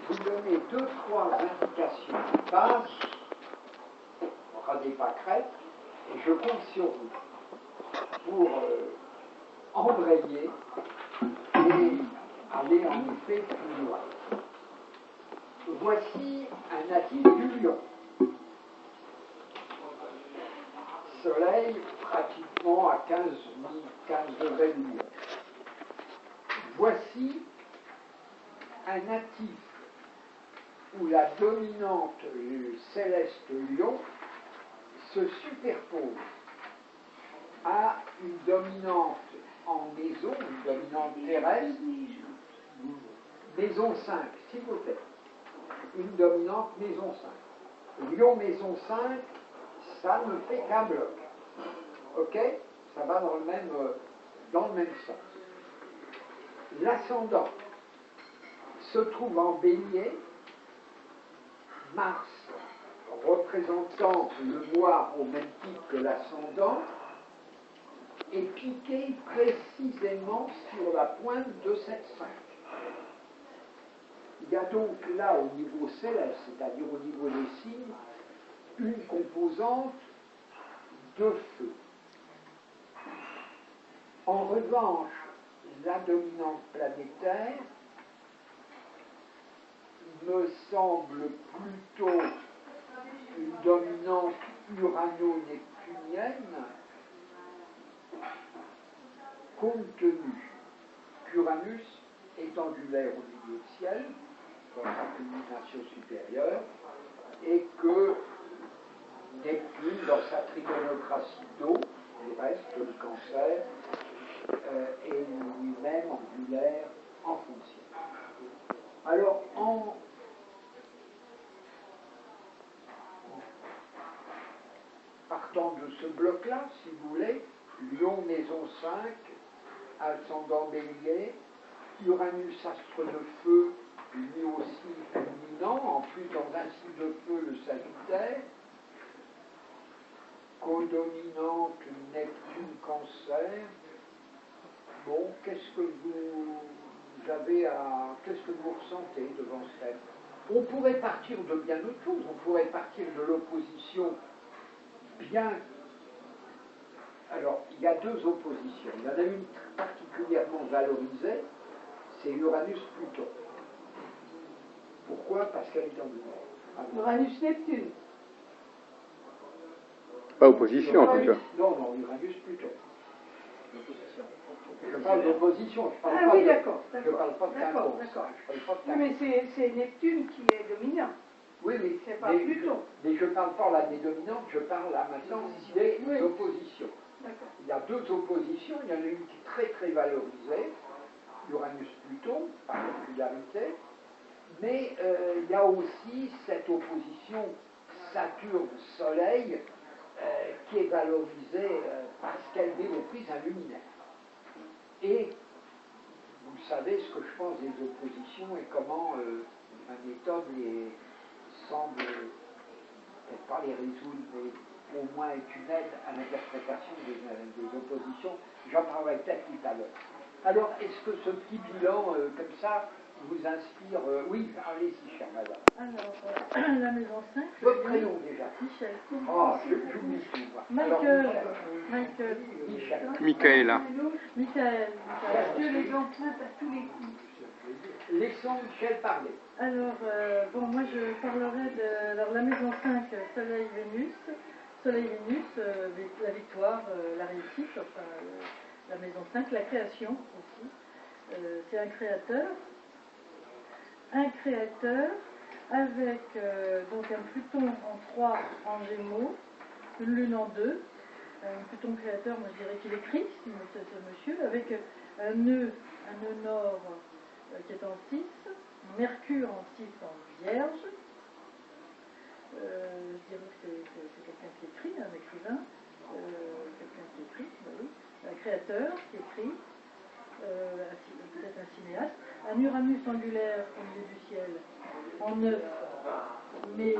vous donner 2-3 indications de base, radez pas crête, et je compte sur vous pour embrayer et aller en effet plus loin. Voici un natif du Lion. Soleil pratiquement à 15 degrés de Lyon. Voici un natif où la dominante céleste Lion se superpose à une dominante en maison, une dominante terrestre, maison 5, s'il vous plaît. Une dominante maison 5. Lion maison 5, ça ne fait qu'un bloc. Ok? Ça va dans le même sens. L'ascendant se trouve en Bélier, Mars représentant le bois au même titre que l'ascendant, est piqué précisément sur la pointe de cette 5. Il y a donc là, au niveau céleste, c'est-à-dire au niveau des signes, une composante de feu. En revanche, la dominante planétaire me semble plutôt une dominante urano-neptunienne, compte tenu qu'Uranus est angulaire au milieu du ciel, dans sa culmination supérieure, et que Neptune, dans sa trigonocratie d'eau, le reste, le cancer, est lui-même angulaire en fonction. Alors, en partant de ce bloc-là, si vous voulez, Lion, maison 5, ascendant Bélier, Uranus, astre de feu, lui aussi culminant, en plus dans un signe de feu, le Sagittaire, codominante Neptune, Cancer. Bon, qu'est-ce que vous ressentez devant ce thème? On pourrait partir de bien autre chose, on pourrait partir de l'opposition bien. Alors, il y a deux oppositions. Il y en a une particulièrement valorisée, c'est Uranus-Pluton. Pourquoi? Parce qu'elle est angulaire. Uranus-Neptune. Pas opposition en tout cas. Non, Uranus-Pluton. Je parle d'opposition, je parle pas oui, de... d'accord. Je parle pas de d'accord. Oui, mais c'est Neptune qui est dominant. Oui, c'est pas Pluton. Mais je ne parle pas là des dominantes, je parle là maintenant des oppositions. D'accord. Il y a deux oppositions, il y en a une qui est très très valorisée, Uranus-Pluton, particularité, mais il y a aussi cette opposition Saturne-Soleil qui est valorisée parce qu'elle méprise un luminaire. Et vous savez ce que je pense des oppositions et comment ma méthode semble, peut-être pas les résoudre, mais au moins est une aide à l'interprétation des oppositions. J'en parlerai peut-être tout à l'heure. Alors, est-ce que ce petit bilan comme ça vous inspire Oui, allez-y, chère madame. Alors, la maison 5. Votre prénom déjà. Michel. Oh, j'oublie tout. Michaela. Michael. Que les empruntes à tous les coups. Laissons Michel parler. Alors, moi je parlerai de la maison 5, Soleil-Vénus. Soleil-Vénus, la victoire, la réussite, enfin, la maison 5, la création aussi. C'est un créateur avec donc un Pluton en 3 en Gémeaux, une Lune en 2, un Pluton créateur, moi je dirais qu'il écrit, ce monsieur, avec un nœud nord qui est en 6, Mercure en 6 en Vierge, je dirais que c'est quelqu'un qui écrit, un écrivain, quelqu'un qui écrit, oui, un créateur qui écrit, peut-être un cinéaste, un Uranus angulaire au milieu du ciel, en 9, mais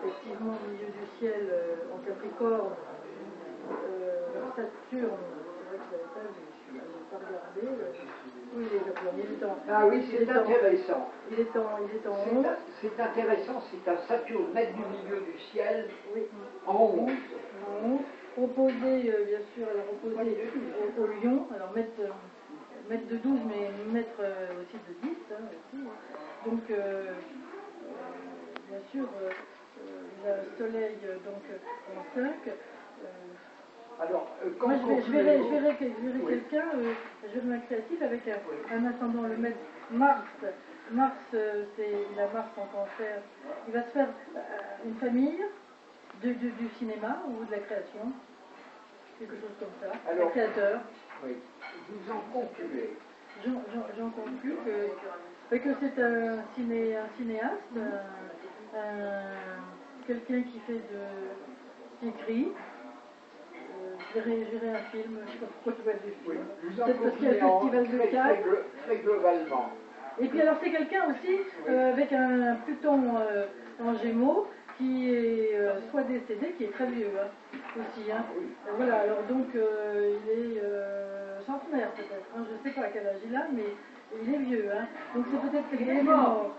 effectivement au milieu du ciel, en Capricorne, Saturne, c'est vrai que ça, pas regardé. Oui, il est en. Ah oui, c'est intéressant. Il est en 11. C'est intéressant, c'est un Saturne, maître du milieu du ciel, Oui. en 11. En 11. Opposé, bien sûr, alors opposé au lion. Alors maître de 12, mais maître aussi de 10. Hein, aussi. Donc, bien sûr, le soleil donc, en 5. Alors, Moi, je verrais quelqu'un, je verrais un créatif avec un ascendant, le maître Mars. Mars, c'est la Mars en cancer. Il va se faire une famille du cinéma ou de la création, quelque chose comme ça. Alors, un créateur. Oui. Vous en concluez. J'en conclus que c'est un cinéaste, quelqu'un qui fait qui écrit. J'irai un film, je ne sais pas pourquoi je vois du film. Oui. Vous en Peut-être parce qu'il y a le festival de Cannes. très globalement. Et puis alors c'est quelqu'un aussi avec un Pluton en Gémeaux qui est soit décédé, qui est très vieux aussi. Hein. Voilà, alors donc il est centenaire peut-être, hein. Je ne sais pas à quel âge il a, mais il est vieux. Hein. Donc c'est peut-être quelqu'un qui est mort.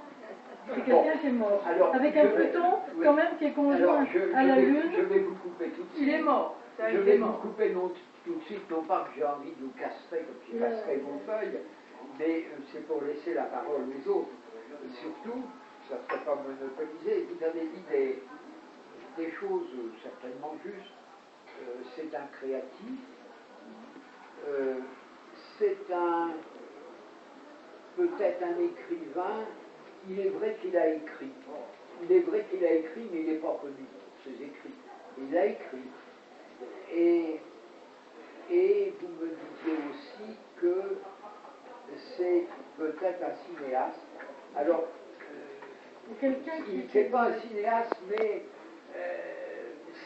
C'est quelqu'un qui est mort. Alors, avec un Pluton quand même qui est conjoint à la Lune. Je vais vous couper tout de suite. Il est mort. Je vais vous couper tout de suite, non pas que j'ai envie de vous castrer comme je casserai vos feuilles, mais c'est pour laisser la parole aux autres. Surtout, ça ne serait pas monopolisé, vous avez dit des choses certainement justes. C'est un créatif, c'est peut-être un écrivain. Il est vrai qu'il a écrit. Mais il n'est pas connu pour ses écrits. Il a écrit. Et vous me disiez aussi que c'est peut-être un cinéaste. Alors, c'est pas un cinéaste, mais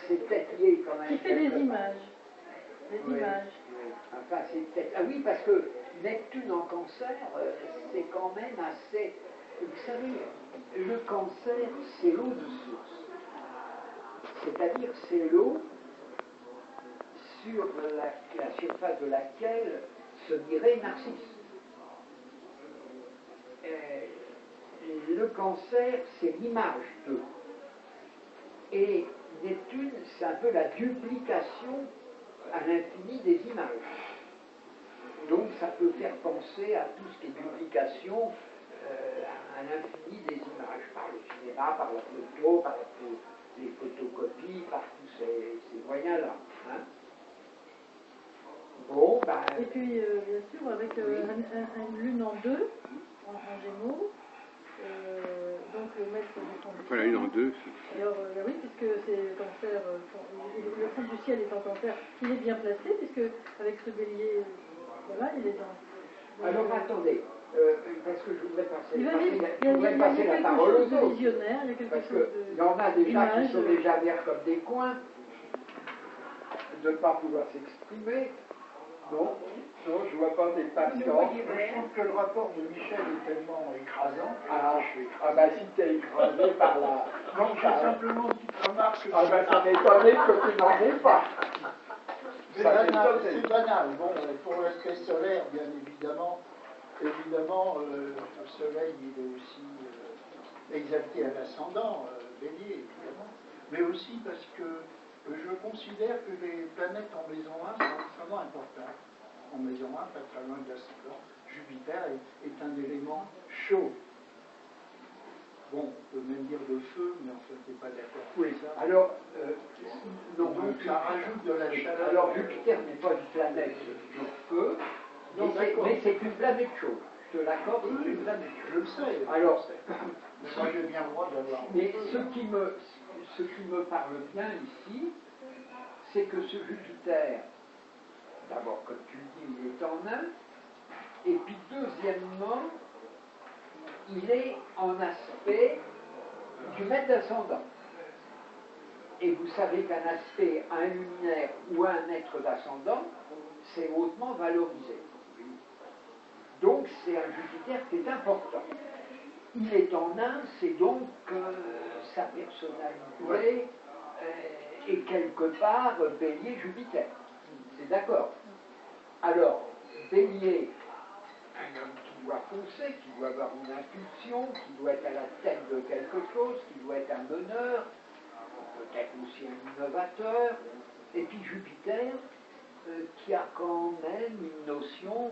c'est peut-être lié quand même. Qui fait des images. Oui. Enfin, c'est peut-être. Ah oui, parce que Neptune en cancer, c'est quand même assez. Vous savez, le cancer, c'est l'eau de source. C'est-à-dire, c'est l'eau sur la surface de laquelle se dirait Narcisse. Le cancer, c'est l'image d'eux. Et Neptune, c'est un peu la duplication à l'infini des images. Donc ça peut faire penser à tout ce qui est duplication à l'infini des images, par le cinéma, par la photo, par les photocopies, par tous ces moyens-là. Hein. Bon, ben... Et puis, bien sûr, avec une lune en 2, en Gémeaux, donc le maître du fond du ciel. Voilà, une en 2. Alors, oui, puisque c'est cancer, le fond du ciel est en cancer, il est bien placé, puisque avec ce bélier, voilà, il est dans... Alors, attendez, parce que je voudrais passer, il y a la parole aux autres. Visionnaire, il y a quelque Parce chose qu'il y en a déjà qui sont d'image. déjà verts comme des coins, de ne pas pouvoir s'exprimer. Non, je ne vois pas des patients. Je trouve que le rapport de Michel est tellement écrasant. Si t'es écrasé par la... Non, j'ai simplement une petite remarque. Ça m'étonnerait que tu n'en aies pas. C'est banal. Bon, pour l'aspect solaire, bien évidemment, le soleil, il est aussi exalté à l'ascendant, bélier, évidemment. Mais aussi parce que je considère que les planètes en maison 1 sont extrêmement importantes. En maison 1, pas très loin de l'ascendant, Jupiter est un élément chaud. Bon, on peut même dire de feu, mais enfin, tu n'es pas d'accord avec ça. Alors, donc ça rajoute de la chaleur. Alors, Jupiter n'est pas une planète de feu, mais c'est une planète chaude. Je te l'accorde, c'est une planète chaude. Je le sais. Alors, moi j'ai bien le droit d'avoir. Mais ce qui me parle bien ici, c'est que ce Jupiter, d'abord, comme tu le dis, il est en 1, et puis deuxièmement, il est en aspect du maître d'ascendant. Et vous savez qu'un aspect à un luminaire ou à un maître d'ascendant, c'est hautement valorisé. Donc c'est un Jupiter qui est important. Il est en 1, c'est donc sa personnalité est quelque part Bélier Jupiter. C'est d'accord. Alors, Bélier, un homme qui doit foncer, qui doit avoir une impulsion, qui doit être à la tête de quelque chose, qui doit être un meneur, peut-être aussi un innovateur. Et puis Jupiter, qui a quand même une notion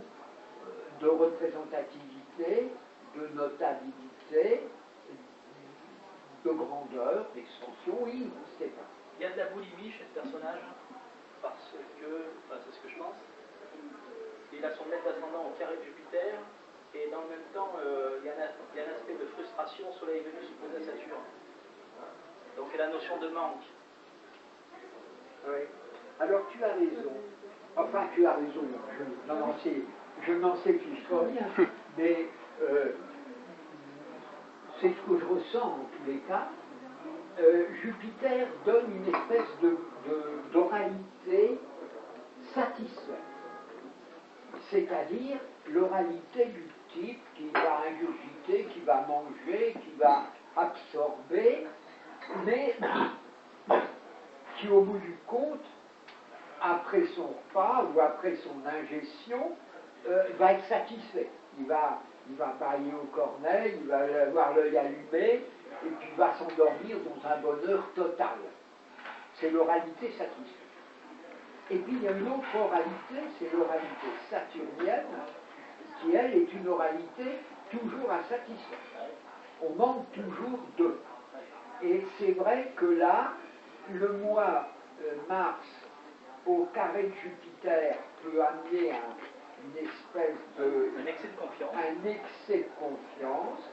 de représentativité, de notabilité, de grandeur, d'expansion, oui, c'est pas. Il y a de la boulimie chez ce personnage, parce que, enfin c'est ce que je pense, il a son maître ascendant au carré de Jupiter, et dans le même temps, il y a un aspect de frustration, Soleil-Vénus opposé à Saturne. Donc il y a la notion de manque. Oui. Alors tu as raison. Enfin, tu as raison. Je n'en sais plus rien. Mais c'est ce que je ressens en tous les cas. Jupiter donne une espèce d'oralité satisfaite. C'est-à-dire l'oralité du type qui va ingurgiter, qui va manger, qui va absorber, mais qui au bout du compte, après son repas ou après son ingestion, va être satisfait. Il va bailler au corneille, il va avoir l'œil allumé, et puis va s'endormir dans un bonheur total. C'est l'oralité satisfaite. Et puis il y a une autre oralité, c'est l'oralité saturnienne, qui elle est une oralité toujours à satisfaire. On manque toujours d'eux. Et c'est vrai que là, le mois Mars au carré de Jupiter peut amener une espèce de... Un excès de confiance. Un excès de confiance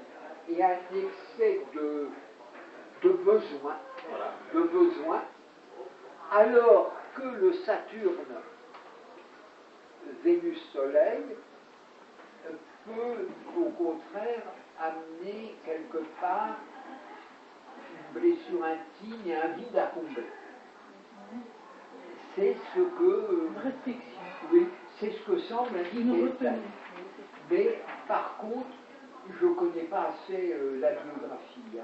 et un excès de besoin. Voilà. De besoin. Alors que le Saturne, Vénus-Soleil, peut au contraire amener quelque part une blessure intime et un vide à combler. C'est ce que... Une restriction. Oui, c'est ce que semble indiquer. Une retenue. Mais par contre, je ne connais pas assez la biographie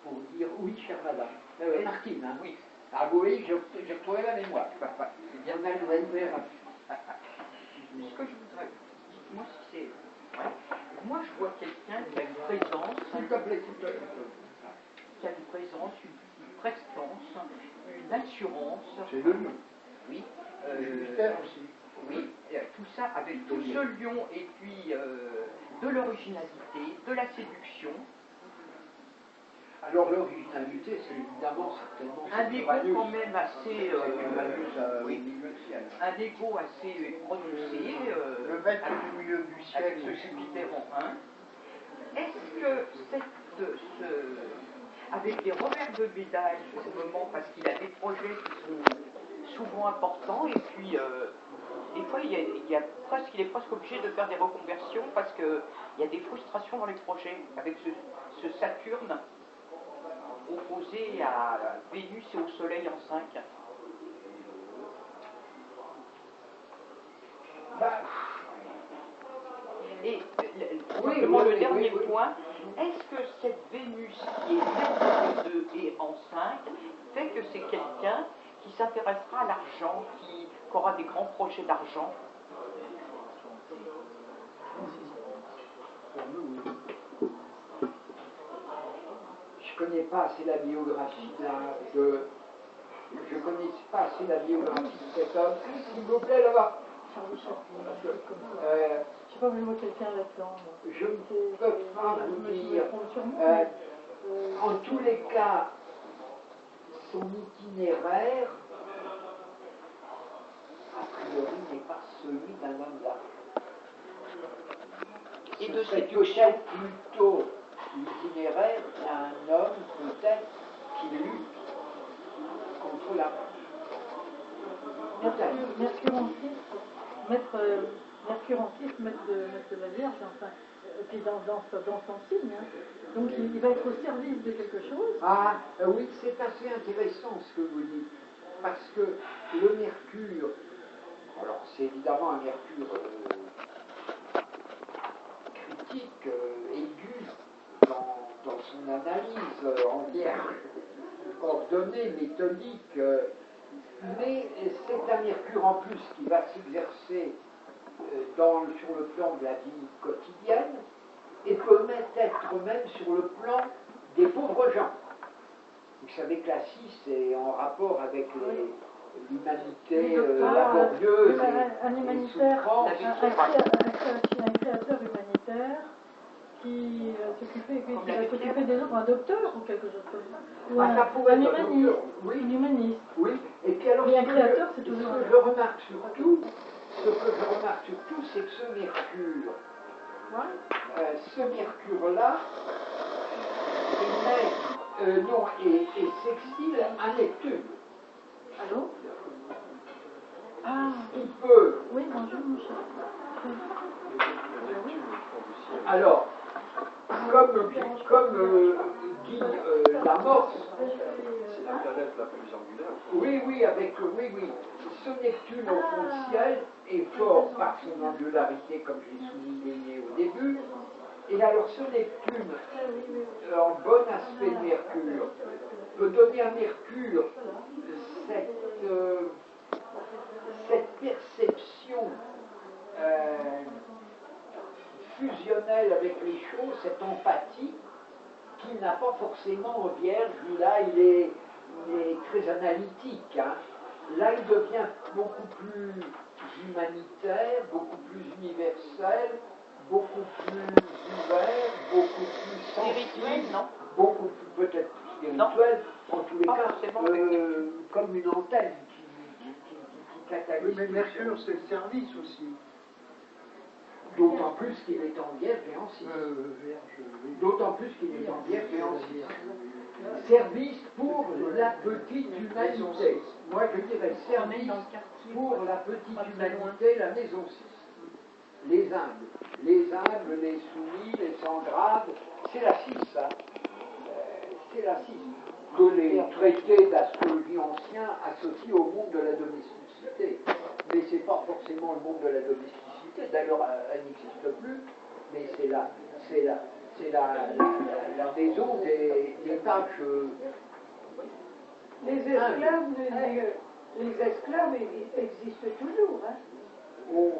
pour dire oui, chère madame. Martine, hein, oui. Ah oui, j'ai retrouvé la mémoire. C'est bien mal Ce que je voudrais, moi, c'est, moi, je vois quelqu'un qui a une présence, s'il te plaît, s'il te plaît. qui a une présence, une prestance, une assurance. C'est le mieux. Oui. Jupiter aussi. Oui, tout ça avec tout ce lion et puis de l'originalité, de la séduction. Alors l'originalité, c'est évidemment certainement... Un ego quand même assez... oui. Un ego assez prononcé. Le maître du milieu du ciel. Avec ce Jupiter en 1. Est-ce que avec des revers de médaille pour le moment, parce qu'il a des projets qui sont souvent importants, et puis des fois il est presque obligé de faire des reconversions parce qu'il y a des frustrations dans les projets avec ce Saturne opposé à Vénus et au Soleil en 5. Et le dernier point, est-ce que cette Vénus qui est maître de 2 et en 5 fait que c'est quelqu'un qui s'intéressera à l'argent, qui aura des grands projets d'argent? Je ne connais pas assez la biographie je connais pas assez la biographie de cet homme. S'il vous plaît, là-bas. Je sais pas, mais moi quelqu'un là-dedans. Je ne peux pas vous dire. En tous les cas, son itinéraire, a priori, n'est pas celui d'un homme d'affaires. Et de séduction plutôt l'itinéraire d'un homme peut-être qui lutte contre la Mercure en 6, Mercure en 6, maître de la Vierge, enfin, puis dans son signe. Hein. Donc il va être au service de quelque chose. Ah oui, c'est assez intéressant ce que vous dites, parce que le Mercure, alors c'est évidemment un Mercure critique, aigu, dans son analyse en Vierge, ordonnée, méthodique, mais c'est un Mercure en plus qui va s'exercer sur le plan de la vie quotidienne et peut être même sur le plan des pauvres gens. Vous savez que la CIS est en rapport avec l'humanité laborieuse un et humanitaire, souffrance. un créateur humanitaire qui va s'occuper des gens, un docteur ou quelque chose comme ça. Ou un humaniste, oui. un humaniste. Oui, et puis alors Mais un créateur, c'est toujours ce que je remarque surtout, c'est que ce mercure, là est sextile à Neptune. Allô? Ah, Il peut. oui, bonjour, mon cher. Alors, comme dit Lamarck, c'est la planète la plus angulaire. oui, oui. Ce Neptune au fond du ciel est fort par son angularité, comme j'ai souligné au début. Et alors ce Neptune, en bon aspect de Mercure, peut donner à Mercure cette perception fusionnelle avec les choses, cette empathie qu'il n'a pas forcément au Vierge, où là il est très analytique. Hein. Là il devient beaucoup plus humanitaire, beaucoup plus universel, beaucoup plus ouvert, beaucoup plus Spirituel, non? Beaucoup plus peut-être plus spirituel, en tous les cas, comme une antenne qui catalyse. Oui, mais Mercure, c'est le service aussi. D'autant plus qu'il est en Vierge et en 6. D'autant plus qu'il est en Vierge et en 6. Service pour la petite humanité. Moi je dirais service pour la petite humanité, la maison 6. Les humbles, les soumis, les sans grade, c'est la 6, ça. C'est la 6. Que les traités d'astrologie anciens associent au monde de la domesticité. Mais ce n'est pas forcément le monde de la domesticité. D'ailleurs, elle n'existe plus, mais c'est la maison des tâches. Les esclaves existent toujours. Hein. Oh.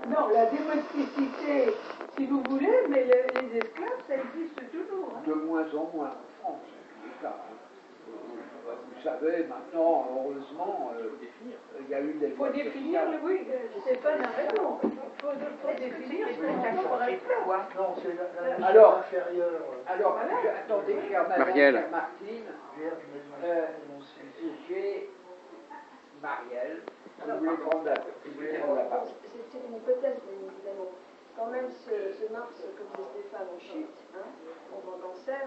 Non, la domesticité, si vous voulez, mais les esclaves, ça existe toujours. Hein. De moins en moins en France, en tout cas. Vous savez, maintenant, heureusement, il y a eu des... Il faut définir, oui, c'est pas la raison. Il faut définir ce qu'on entend par esclave. Non, c'est la Alors, inférieure. Alors, attendez, chère madame, Marielle. chère Martine, j'ai Marielle, vous voulez prendre la parole. C'est une hypothèse, bien évidemment. Quand même, ce Mars, comme dit Stéphane, en chute, hein, on va en cancer,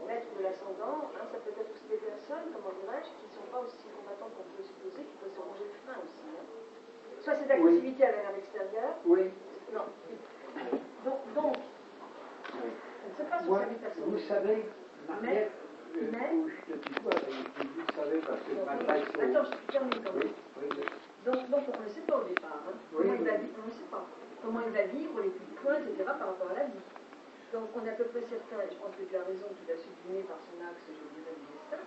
maître de l'ascendant, hein, ça peut être aussi des personnes, comment dirais-je, qui ne sont pas aussi combattantes qu'on peut supposer, qui peuvent se ronger le frein aussi. Hein. Soit c'est d'agressivité à l'extérieur. Oui. Non. Donc, je ne sais pas si Moi, c'est une personne. vous savez, Marielle, mais je te dis quoi, vous savez, parce que m'adresse au... Attends, je termine quand même. Oui. Donc, on ne sait pas au départ. Hein. Oui, Comment il va vivre, on ne sait pas. Comment il va vivre, les coups de poing, etc. par rapport à la vie. Donc, on est à peu près certain, et je pense que tu as raison, tu l'as sublimé par son axe, je dirais, du destin.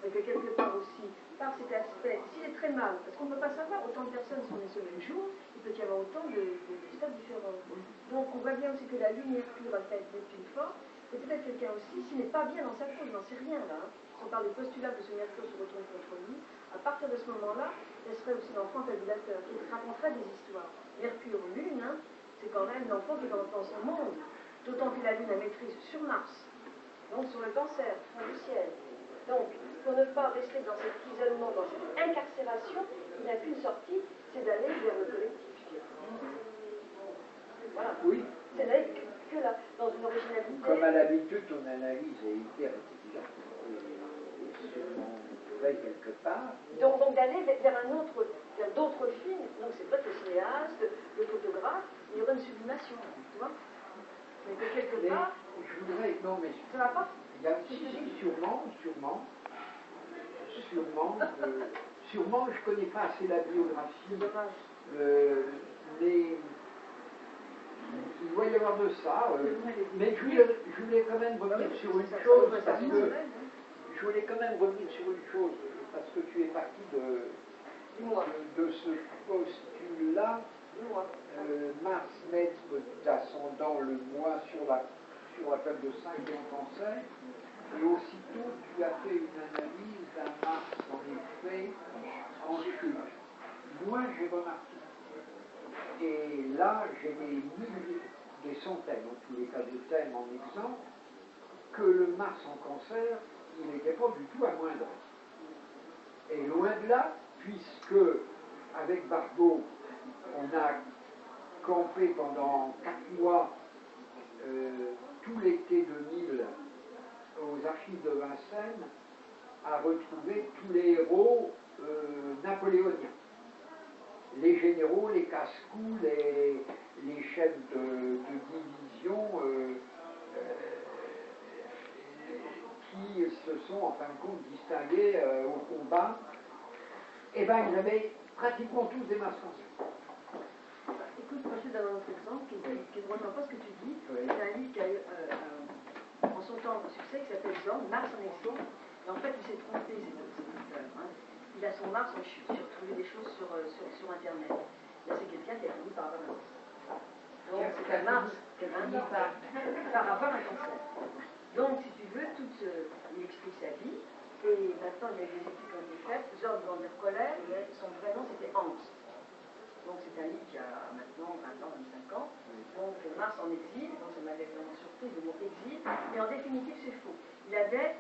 Mais que quelque part aussi, par cet aspect, s'il est très mal, parce qu'on ne peut pas savoir, autant de personnes sont nées ce même jour, il peut y avoir autant de stades différents. Donc, on voit bien aussi que la Lune Mercure a fait une forte, et peut-être quelqu'un aussi, s'il n'est pas bien dans sa peau, il n'en sait rien là. Hein. Si on parle du postulat que ce Mercure se retourne contre lui, à partir de ce moment-là, elle serait aussi l'enfant fabulateur, qui raconterait des histoires. Mercure, Lune, hein, c'est quand même l'enfant qui va dans son monde. D'autant que la Lune a maîtrise sur Mars, donc sur le cancer, fond du ciel. Donc, pour ne pas rester dans cet isolement, dans cette incarcération, il n'a qu'une sortie, c'est d'aller vers le collectif. Voilà. Oui. C'est d'aller que là, dans une originalité. Comme à l'habitude, on analyse et hyper on fait quelque part. Donc d'aller vers un autre, vers d'autres films, donc c'est pas le cinéaste, le photographe, il y aura une sublimation, tu vois. Mais que quelque part. Je voudrais. Non, mais. Ça va pas? Il y a sûrement, je ne connais pas assez la biographie. Mais il doit y avoir de ça. Mais je voulais quand même revenir sur une chose, parce que je voulais quand même revenir sur une chose, parce que tu es parti de ce postulat Mars maître d'ascendant le mois sur la table de 5 en cancer, et aussitôt tu as fait une analyse d'un Mars en effet en chute. Moi j'ai remarqué, et là j'ai des centaines en tous les cas de thèmes en exemple, que le Mars en cancer, il n'était pas du tout amoindri. Et loin de là, puisque avec Barbeau, on a campé pendant 4 mois tout l'été 2000 aux archives de Vincennes à retrouver tous les héros napoléoniens. Les généraux, les casse-cous, les chefs de division qui se sont en fin de compte distingués au combat. Eh bien, ils avaient pratiquement tous des masques en scène. Écoute, moi je vais donner un autre exemple qui ne rejoint pas ce que tu dis. C'est un livre qui a eu en son temps un succès qui s'appelle Zorn, Mars en exil. Et en fait, il s'est trompé, cet auteur. Hein. Il a son Mars en chute. J'ai retrouvé des choses sur Internet. Là, c'est quelqu'un qui a fini par avoir un cancer. Donc, c'est un Mars qui a fini par avoir un cancer. Donc, si tu veux, il explique sa vie. Et maintenant, il y a des études qui ont été faites. Zorn van der Koller, mais son vrai nom, c'était Hans. Donc c'est un livre qui a maintenant 20 ans, 25 ans. Donc Mars en exil, donc ça m'avait vraiment surpris le mot exil, mais en définitive c'est faux. Il avait,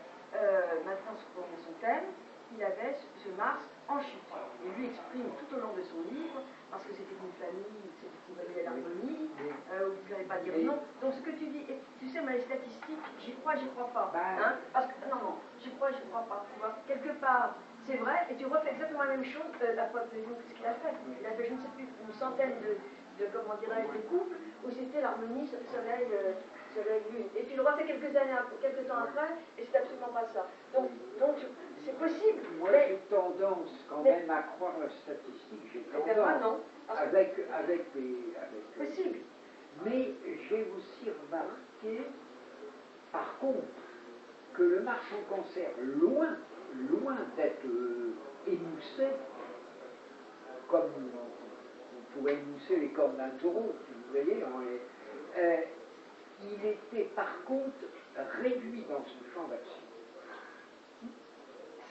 maintenant pour son thème, il avait ce Mars en chute. Et lui exprime tout au long de son livre, parce que c'était une famille, c'était une famille à l'harmonie, où il ne pouvait pas dire non. Donc ce que tu dis, et, tu sais, moi les statistiques, j'y crois pas. Hein, parce que, non, j'y crois pas. Tu vois, quelque part, c'est vrai, et tu refais exactement la même chose à propos de ce qu'il a fait. Il a fait, je ne sais plus, une centaine de comment dirais-je, de couples où c'était l'harmonie soleil-lune. Et tu le refais quelques temps après, et c'est absolument pas ça. Donc c'est possible. Moi, j'ai tendance quand même à croire la statistique. J'ai tendance non, avec possible. Mais j'ai aussi remarqué, par contre, que le Mars en cancer, loin d'être émoussé, comme on pourrait émousser les cornes d'un taureau, si vous voyez, il était par contre réduit dans son champ d'action.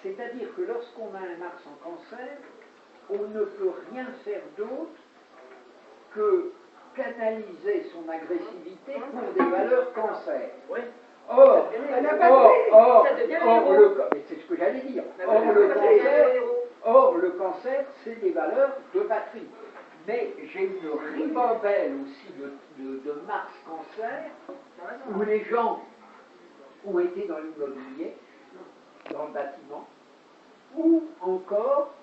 C'est-à-dire que lorsqu'on a un Mars en cancer, on ne peut rien faire d'autre que canaliser son agressivité pour des valeurs cancer. Oui. Or, mais c'est ce que j'allais dire. Or, le cancer, c'est des valeurs de patrie. Mais j'ai une ribambelle aussi de Mars cancer, où les gens ont été dans l'immobilier, dans le bâtiment, ou encore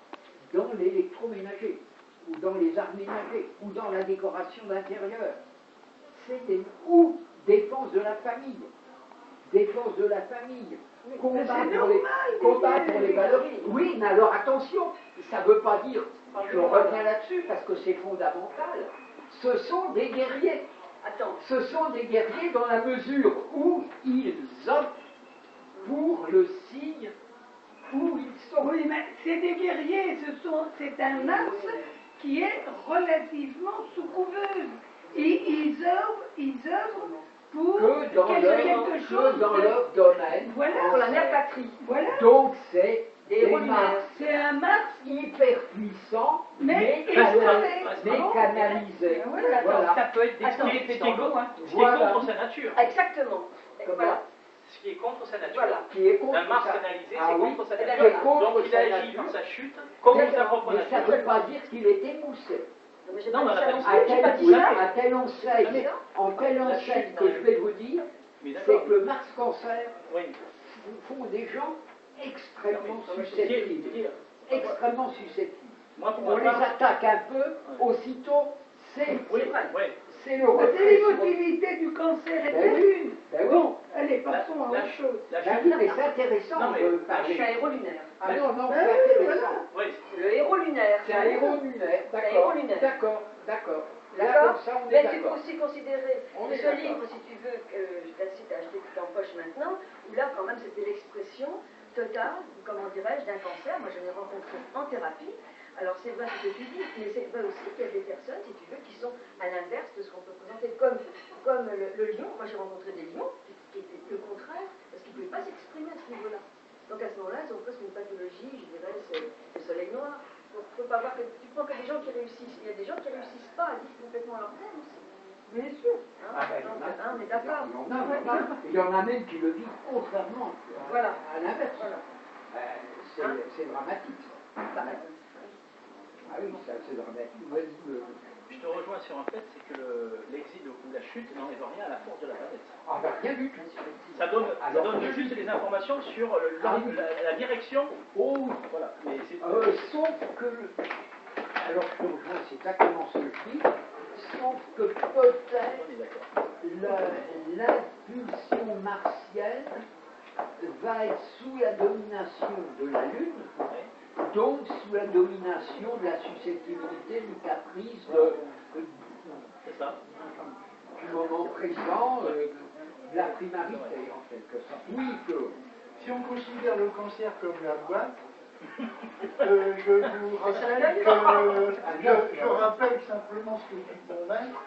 dans l'électroménager, ou dans les arts ménagers, ou dans la décoration d'intérieur. Ou défense de la famille. Défense de la famille, combat pour les valeurs. Oui, mais alors attention, ça ne veut pas dire, je reviens là-dessus parce que c'est fondamental, ce sont des guerriers. Ce sont des guerriers dans la mesure où ils optent pour le signe où ils sont. Oui, mais c'est des guerriers, c'est un Mars qui est relativement sous couveuse. Et ils œuvrent pour quelque chose dans leur domaine. Voilà. Pour la mère patrie. Voilà. Donc c'est C'est un Mars hyper puissant, mais canalisé. Voilà. Ça peut être des spirites égaux, hein, ce qui est contre sa nature. Exactement. Voilà. Ce qui est contre sa nature. Voilà. Un Mars canalisé, c'est contre sa nature. Donc il agit par sa chute contre sa propre nature. Mais ça ne veut pas dire qu'il est émoussé. Non, mais à telle enseigne que je vais vous dire, c'est que Mars cancer font des gens extrêmement susceptibles. Extrêmement susceptibles. On les attaque un peu, aussitôt, c'est le reflet. C'est l'émotivité du cancer et de la lune. Bon, allez, passons à autre chose. Oui, mais c'est intéressant de parler. Je suis un héros lunaire. Ah non, c'est intéressant. Le héros lunaire. C'est un héros lunaire, d'accord. D'accord. Ça, on est Mais tu peux d'accord. aussi considérer ce livre, si tu veux, que je t'incite à acheter tout en poche maintenant, où là, quand même, c'était l'expression totale, comment dirais-je, d'un cancer. Moi, je l'ai rencontré en thérapie, Alors c'est vrai ce que tu dis, mais c'est vrai aussi qu'il y a des personnes, si tu veux, qui sont à l'inverse de ce qu'on peut présenter. Comme le lion, moi j'ai rencontré des lions qui étaient le contraire, parce qu'ils ne pouvaient pas s'exprimer à ce niveau-là. Donc à ce moment-là, ils ont presque une pathologie, je dirais, c'est le soleil noir. Donc il ne faut pas voir que tu prends que des gens qui réussissent. Il y a des gens qui ne réussissent pas à vivre complètement leur thème aussi. Bien sûr. On est d'accord. Il y en a même qui le vivent contrairement Voilà. à l'inverse. Voilà. C'est dramatique, ça. Ah oui, c'est dramatique. Je te rejoins sur un fait, c'est que l'exil ou la chute n'enlève rien à la force de la planète. Ah ben rien du tout. Ça donne juste des informations sur la direction. Oh, voilà. Mais sauf que... Alors je te rejoins, c'est exactement ce que je dis. Sauf que peut-être l'impulsion martienne va être sous la domination de la Lune, donc sous la domination de la susceptibilité, du caprice, du moment présent, de la primarité en quelque sorte. Oui, que si on considère le cancer comme la boîte, je vous rappelle que je rappelle simplement ce que dit mon maître,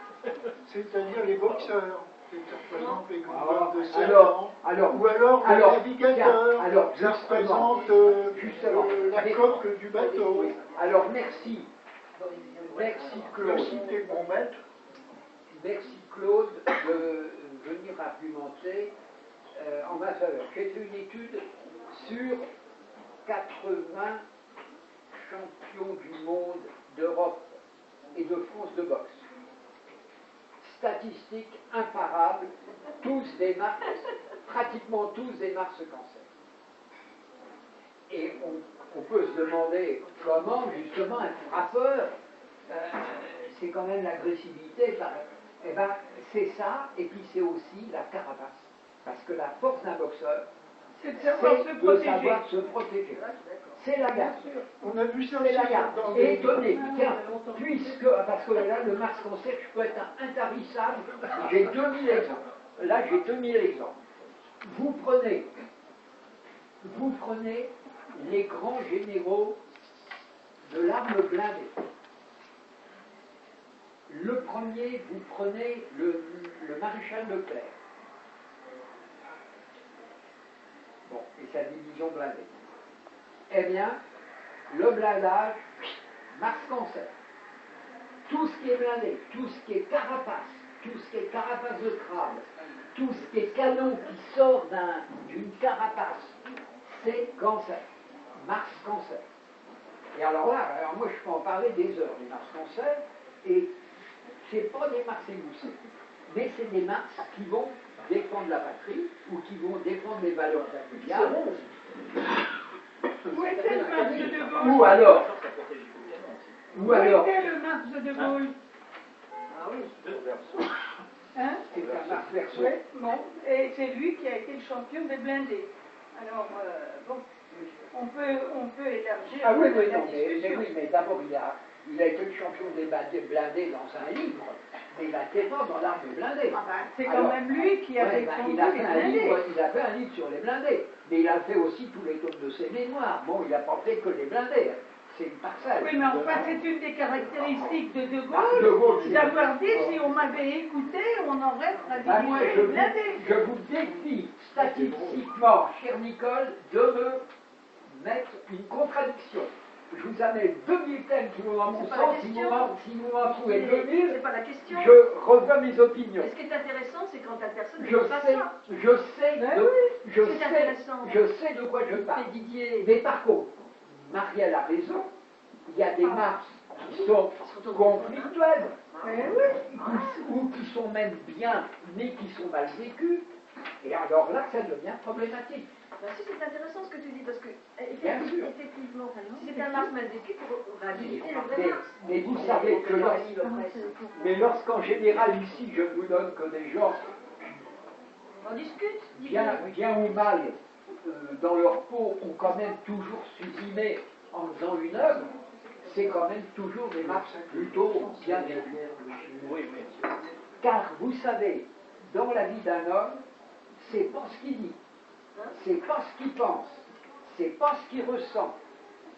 c'est-à-dire les boxeurs, qui représentent les grands de 7 ans, ou alors le navigateur, qui représente la coque du bateau. Alors merci. Merci Claude. Je citais mon maître. Merci Claude de venir argumenter en ma faveur. J'ai fait une étude sur 80 champions du monde d'Europe et de France de boxe. Statistiques imparables, tous des Mars, pratiquement tous des Mars cancer. Et on peut se demander comment justement un frappeur, c'est quand même l'agressivité, eh ben c'est ça, et puis c'est aussi la carapace. Parce que la force d'un boxeur, c'est de savoir se protéger. C'est la garde. On a vu ça aussi dans et tenez, tiens, puisque, parce que là, le Mars cancer, je peux être intarissable, j'ai 2000 exemples. Là, j'ai 2000 exemples. Vous prenez les grands généraux de l'arme blindée. Le premier, vous prenez le maréchal Leclerc. Bon, et sa division blindée. Eh bien, le blindage, Mars cancer. Tout ce qui est blindé, tout ce qui est carapace, tout ce qui est carapace de crabe, tout ce qui est canon qui sort d'une carapace, c'est cancer. Mars cancer. Et alors là, moi je peux en parler des heures du Mars cancer, et c'est pas des Mars émoussés, mais c'est des Mars qui vont défendre la patrie ou qui vont défendre les valeurs familiales. Où était le Mars de Gaulle? Ou alors Où était le Mars de Gaulle? Ah oui. Hein? C'est un Mars verso. Oui, bon. Et c'est lui qui a été le champion des blindés. Alors, bon, on peut élargir Ah oui, la non, discussion. mais d'abord, il a été le champion des blindés dans un livre, mais il n'a été pas dans l'arme blindée. Ah ben, c'est quand même lui qui a défendu il a les fait blindés. il a fait un livre sur les blindés, mais il a fait aussi tous les tomes de ses mémoires. Bon, il n'a pas fait que les blindés. C'est une parcelle. Oui, mais enfin, c'est une des caractéristiques de De Gaulle, d'avoir dit, si on m'avait écouté, on aurait moi, fragilisé les blindés. je vous défie statistiquement, cher Nicole, de me mettre une contradiction. Je vous amène 2000 thèmes qui vont dans mon sens, si vous m'en trouvez 2000, c'est pas la question. je revois mes opinions. Mais ce qui est intéressant, c'est quand la personne ne Je fait pas ça. Je sais de quoi je parle. Mais par contre, Marielle a raison, il y a des Mars qui sont conflictuels, ou qui sont même bien, mais qui sont mal vécus, et alors là, ça devient problématique. Ben, si c'est intéressant ce que tu dis, parce que effectivement, si c'est un Mars mal vécu, pour réhabiliter le vrai Mars. Mais vous savez que lorsqu'en général ici, je ne vous donne que des gens on discute, bien ou mal dans leur peau ont quand même toujours sublimé en faisant une œuvre, c'est quand même toujours des Mars plutôt bien vécus. Car vous savez, dans la vie d'un homme, c'est pas ce qu'il dit, c'est pas ce qu'il pense, c'est pas ce qu'il ressent.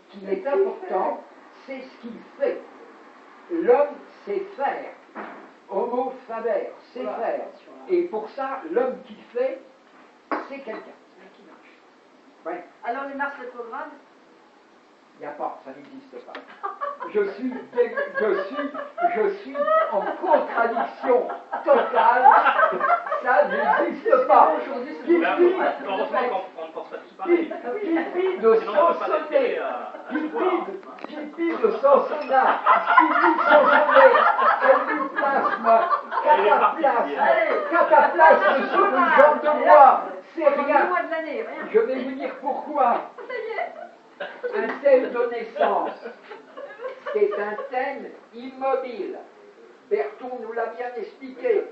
Ce qui est important, c'est ce qu'il fait. L'homme sait faire. Homo faber, sait faire. Et pour ça, l'homme qui fait, c'est quelqu'un. Ouais. Alors les Mars rétrogrades? Il n'y a pas, ça n'existe pas. Je suis en contradiction totale. Ça n'existe pas. Pipi de Sansonnet. Pipi de Sansonnet. Pipi de Sansonnet. Endoplasme. Cataplasme sur une jambe de bois. C'est rien. Je vais vous dire pourquoi. Un thème de naissance, c'est un thème immobile. Berton nous l'a bien expliqué.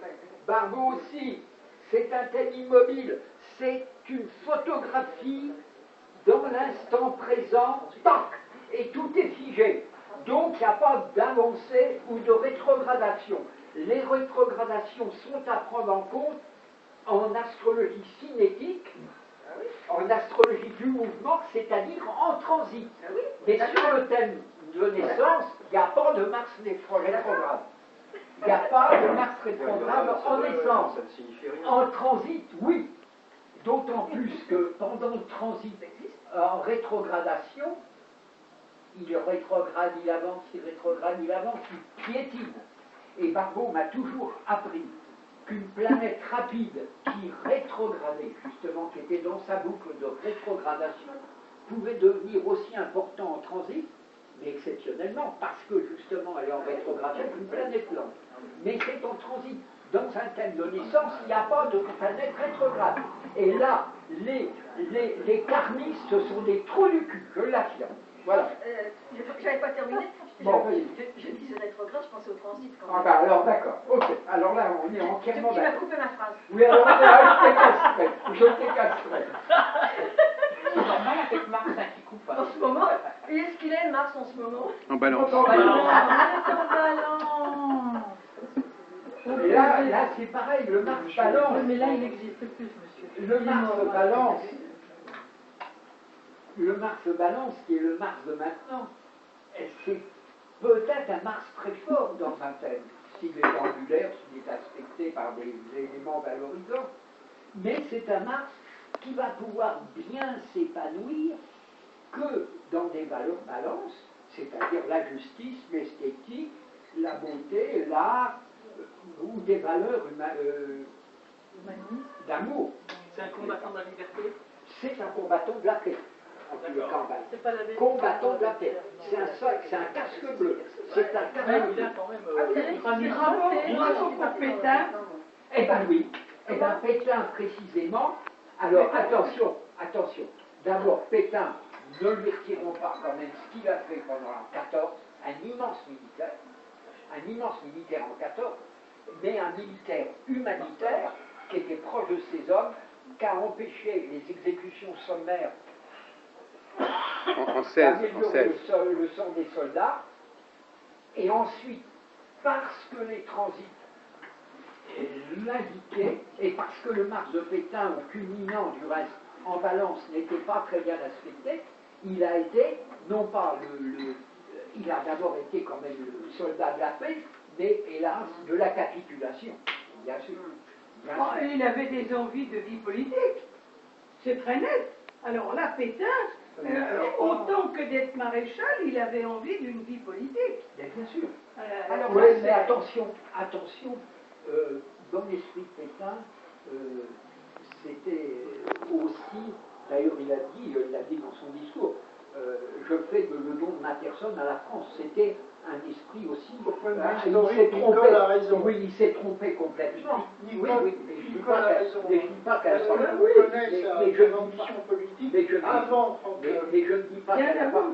Barbeau aussi, c'est un thème immobile. C'est une photographie dans l'instant présent, tac, et tout est figé. Donc il n'y a pas d'avancée ou de rétrogradation. Les rétrogradations sont à prendre en compte en astrologie cinétique, en astrologie du mouvement, c'est-à-dire en transit. Mais sur le thème de naissance, il n'y a pas de Mars rétrograde. Il n'y a pas de Mars rétrograde en naissance. En transit, oui. D'autant plus que pendant le transit, en rétrogradation, il rétrograde, il avance, il rétrograde, il avance, il piétine. Et Barbeau m'a toujours appris qu'une planète rapide qui rétrogradait, justement, qui était dans sa boucle de rétrogradation, pouvait devenir aussi important en transit, mais exceptionnellement, parce que justement elle est en rétrogradation qu'une planète lente. Mais c'est en transit. Dans un thème de naissance, il n'y a pas de planète rétrograde. Et là, les karmistes, ce sont des trous du cul, je l'affirme. Voilà. Je n'avais pas terminé. Bon, je disais rétrograde, je pensais au transit quand même. Ah bah alors d'accord, ok. Alors là, on est entièrement Tu m'as d'accord. coupé ma phrase. Oui, alors là, je t'ai castré. C'est normal avec Mars qui coupe. En ce moment, et est-ce qu'il est Mars en ce moment? En balance. En balance. Et là c'est pareil, le Mars balance. Oui, mais là, il n'existe plus, monsieur. Le Mars balance. Le Mars balance, qui est le Mars de maintenant, c'est peut-être un Mars très fort dans un thème, s'il est angulaire, s'il est aspecté par des éléments valorisants, mais c'est un Mars qui va pouvoir bien s'épanouir que dans des valeurs balances, c'est-à-dire la justice, l'esthétique, la beauté, l'art, ou des valeurs d'amour. C'est un combattant de la liberté? C'est un combattant de la paix. C'est pas la vérité. Combattant de la paix. C'est un casque bleu. C'est un casque bleu. Bravo pour Pétain. Eh bien oui. Eh bien Pétain précisément. Alors attention. D'abord Pétain, ne lui retirons pas quand même ce qu'il a fait pendant l'an 14, un immense militaire en 14, mais un militaire humanitaire qui était proche de ces hommes, qui a empêché les exécutions sommaires, En 16. le sang des soldats, et ensuite, parce que les transits l'indiquaient, et parce que le Mars de Pétain, au culminant du reste, en balance, n'était pas très bien respecté, il a été, non pas il a d'abord été quand même le soldat de la paix, mais hélas, de la capitulation, bien sûr. Il avait des envies de vie politique. C'est très net. Alors là, Pétain, autant que d'être maréchal, il avait envie d'une vie politique. Bien sûr. Alors, Oui, mais attention, dans l'esprit de Pétain, c'était aussi, d'ailleurs il l'a dit dans son discours, je fais le don de ma personne à la France. C'était un esprit aussi. Il s'est trompé. A raison. Oui, il s'est trompé complètement. Nicole, oui, mais je ne dis Nicole a raison. pas qu'elle soit. On reconnaît sa ambition politique avant 39. Mais je ne dis pas qu'elle n'a pas.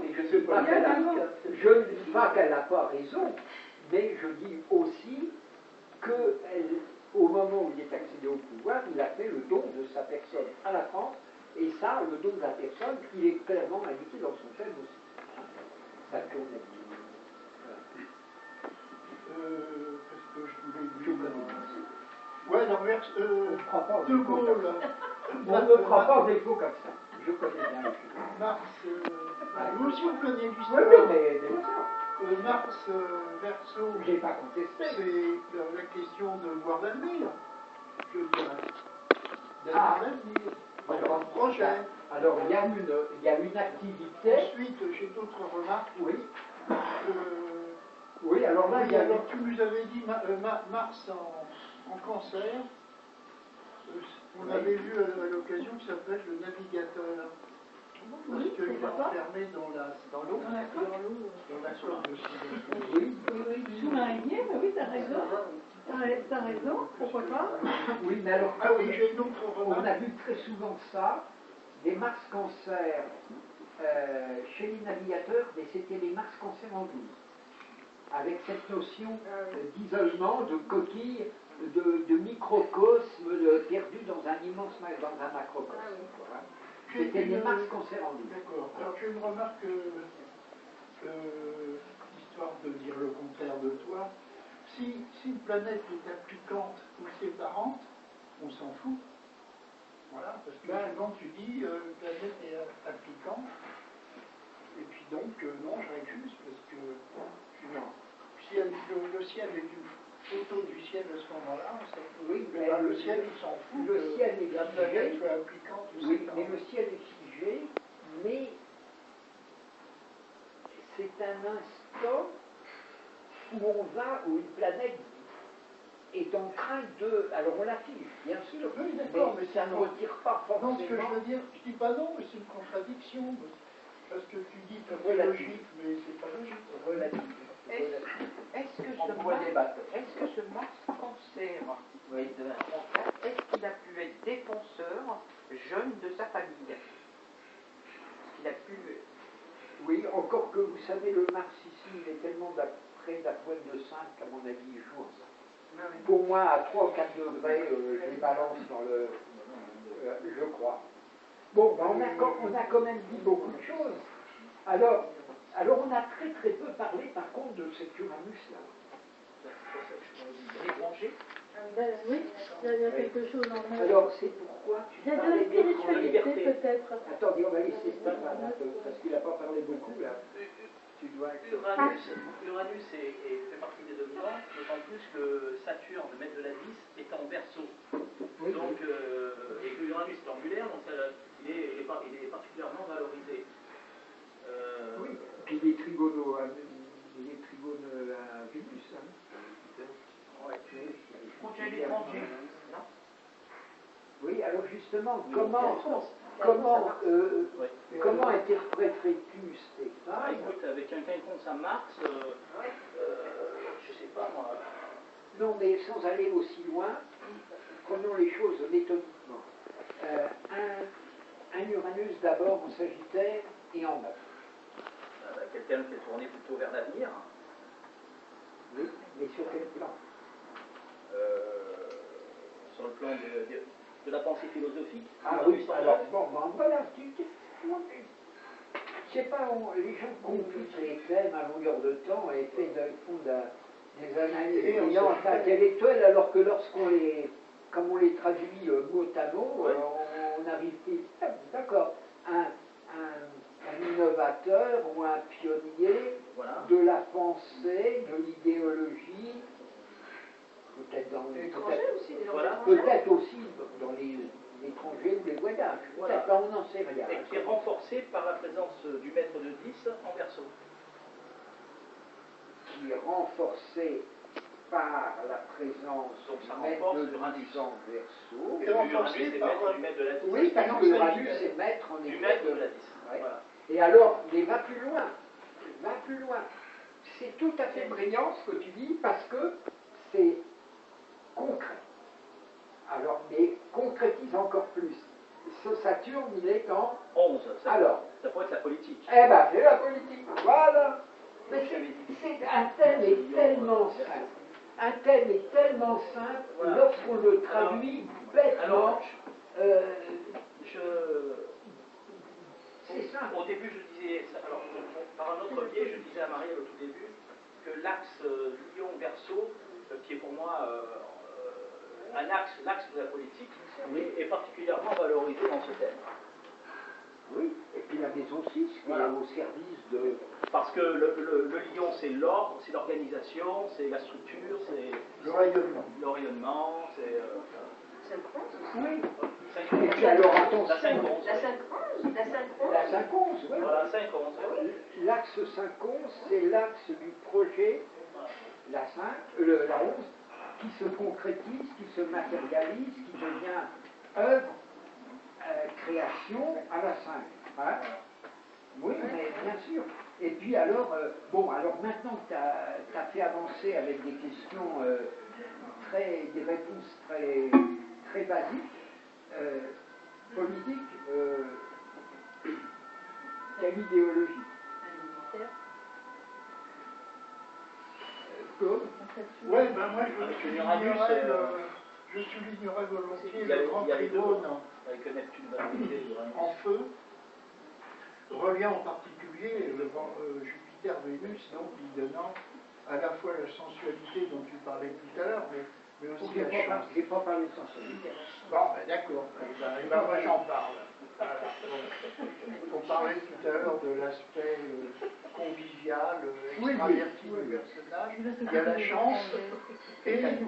Je ne dis pas qu'elle n'a pas raison, mais je dis aussi que au moment où il est accédé au pouvoir, il a fait le don de sa personne à la France. Et ça, le don de la personne, il est clairement indiqué dans son thème aussi. Ça tourne. Qu'est-ce que je voulais dire? Ouais, l'inverse. De Gaulle. On ne prend pas des faux comme ça. Je connais bien. Mars. Nous aussi, on connaît Oui, l'histoire. oui, mais bien sûr. Mars, Verseau, Je n'ai pas contesté. c'est la question de voir l'avenir, je dirais. D'être Ah. dans l'avenir, Alors, dans le projet. Alors, il y a une activité. Ensuite, j'ai d'autres remarques. Oui. Euh, Oui, alors là, il oui, y a. alors tu nous avais dit Mars en cancer. On avait vu à l'occasion que ça s'appelle le navigateur. Parce Oui, qu'il est pourquoi pas. enfermé dans l'eau. Dans la coque. Dans la coque de Sylvie. Oui. Sous-marinier, mais oui, t'as raison. T'as raison, pourquoi pas. Oui, mais alors, Ah oui, j'ai une autre on a remarque. vu très souvent ça, des Mars Cancer chez les navigateurs, mais c'était les Mars Cancer en douce, avec cette notion d'isolement, de coquille, de microcosme perdu dans un immense, dans un macrocosme. Voilà. C'était les Mars Cancer en douce. D'accord. Alors j'ai une remarque, histoire de dire le contraire de toi. Si une planète est applicante ou séparante, on s'en fout. Voilà, parce que souvent tu dis une planète est applicante, et puis donc non, je récuse parce que non. Si le ciel est une photo du ciel à ce moment-là, on s'en fout. Oui, mais le ciel il s'en fout. Le ciel est que la planète figé. soit applicante ou Oui, séparante. mais le ciel est figé, mais c'est un instant où on va, où une planète est en train de... Alors on la fige, bien sûr, Oui, d'accord, mais ça ne retire pas Non, ce que je forcément... veux dire, je dis pas non, mais c'est une contradiction. Parce que tu dis que c'est Relatif. logique, mais c'est pas logique. Relative. Est-ce que On ce pourrait Mars, débattre. est-ce que ce Mars cancer est de un contact, est-ce qu'il a pu être défenseur jeune de sa famille? Est-ce qu'il a pu... Oui, encore que vous savez, le Mars ici, il est tellement près de la pointe de 5 qu'à mon avis, il joue en ça. Pour moi, à 3 ou 4 degrés, je les balance dans le... je crois. Bon, ben, on a quand même dit beaucoup de choses. Alors on a très très peu parlé par contre de cet Uranus-là. L'étranger? Oui, il y a quelque chose en moi. Alors c'est pourquoi tu Il y a de parlais la spiritualité d'étrangeté. peut-être. Attendez, on va laisser Stéphane un peu, parce qu'il n'a pas parlé beaucoup là. Tu dois... Uranus fait partie des dominants, d'autant plus que Saturne, le maître de la 10, est en Verseau. Oui, Donc, et que Uranus est angulaire, donc il est particulièrement valorisé. oui, puis les trigones à Vénus. Hein. Ouais. Congé l'étranger? Non? Oui, alors justement, Oui, comment interpréterais-tu Ah, Stéphane? écoute, avec quelqu'un qui compte sa Mars, je sais pas moi. Non, mais sans aller aussi loin, prenons les choses méthodiquement. Un Uranus d'abord en Sagittaire et en Neuf. Quelqu'un qui est tourné plutôt vers l'avenir. Oui, mais sur quel plan? Sur le plan de la pensée philosophique. Ah oui, alors bon, voilà, je sais pas, les gens compliquent les thèmes à longueur de temps et font des analyses brillantes intellectuelles, alors que comme on les traduit mot à mot, ouais. on arrive plus. D'accord, un innovateur ou un pionnier Voilà. de la pensée, de l'idéologie, peut-être dans peut-être aussi dans les étrangers ou les voyages. Voilà. Peut-être, on n'en sait rien. Et qui est renforcé par la présence du maître de 10 en Verseau. Qui est renforcé par la présence Donc ça du maître renforce de Uranus. 10 en Verseau. Et renforcé Uranus est par maître du maître de la 10. Oui, parce que Uranus est maître en Du effet maître de la 10. Ouais. Voilà. Et alors, mais va plus loin. C'est tout à fait brillant ce que tu dis parce que c'est concret. Alors, mais concrétise encore plus. Ce Saturne, il est en 11. Alors. Ça pourrait être la politique. Eh ben, c'est la politique. Voilà. Mais c'est un thème est tellement simple. Un thème est tellement simple Voilà. lorsqu'on le traduit bêtement. Alors, c'est simple. Au début, je disais, alors, par un autre biais, je disais à Marielle au tout début que l'axe Lion-Verseau, qui est pour moi l'axe de la politique, est particulièrement valorisé dans ce thème. Oui, et puis la maison 6 qui Voilà. est au service de... Parce que le lion, c'est l'ordre, c'est l'organisation, c'est la structure, c'est Le rayonnement. le rayonnement, c'est... Synchrose aussi. Oui. Synchronse. Et puis alors attention, La synchronse. La synchrose, la synchrose. la 5-11, oui. Voilà, synchronse, oui. L'axe 5-11, c'est l'axe du projet, la 5, la 11, qui se concrétise, qui se matérialise, qui devient œuvre, création à la 5. Hein? Oui, mais bien sûr. Et puis alors, alors maintenant que tu as fait avancer avec des questions, des réponses très basiques, politiques, quelle idéologie Claude? Oui, ben moi Avec le Uranus, je soulignerais volontiers il y a le grand les deux, trigone avec le Neptune validé, Uranus. en feu, reliant en particulier Jupiter-Vénus, donc lui donnant à la fois la sensualité dont tu parlais tout à l'heure, mais aussi la chance. J'ai pas parlé de sensibilité. Bon, ben d'accord. Moi j'en parle. Voilà. Bon. On parlait tout à l'heure de l'aspect convivial, extraverti du personnage. Il y a la chance et donc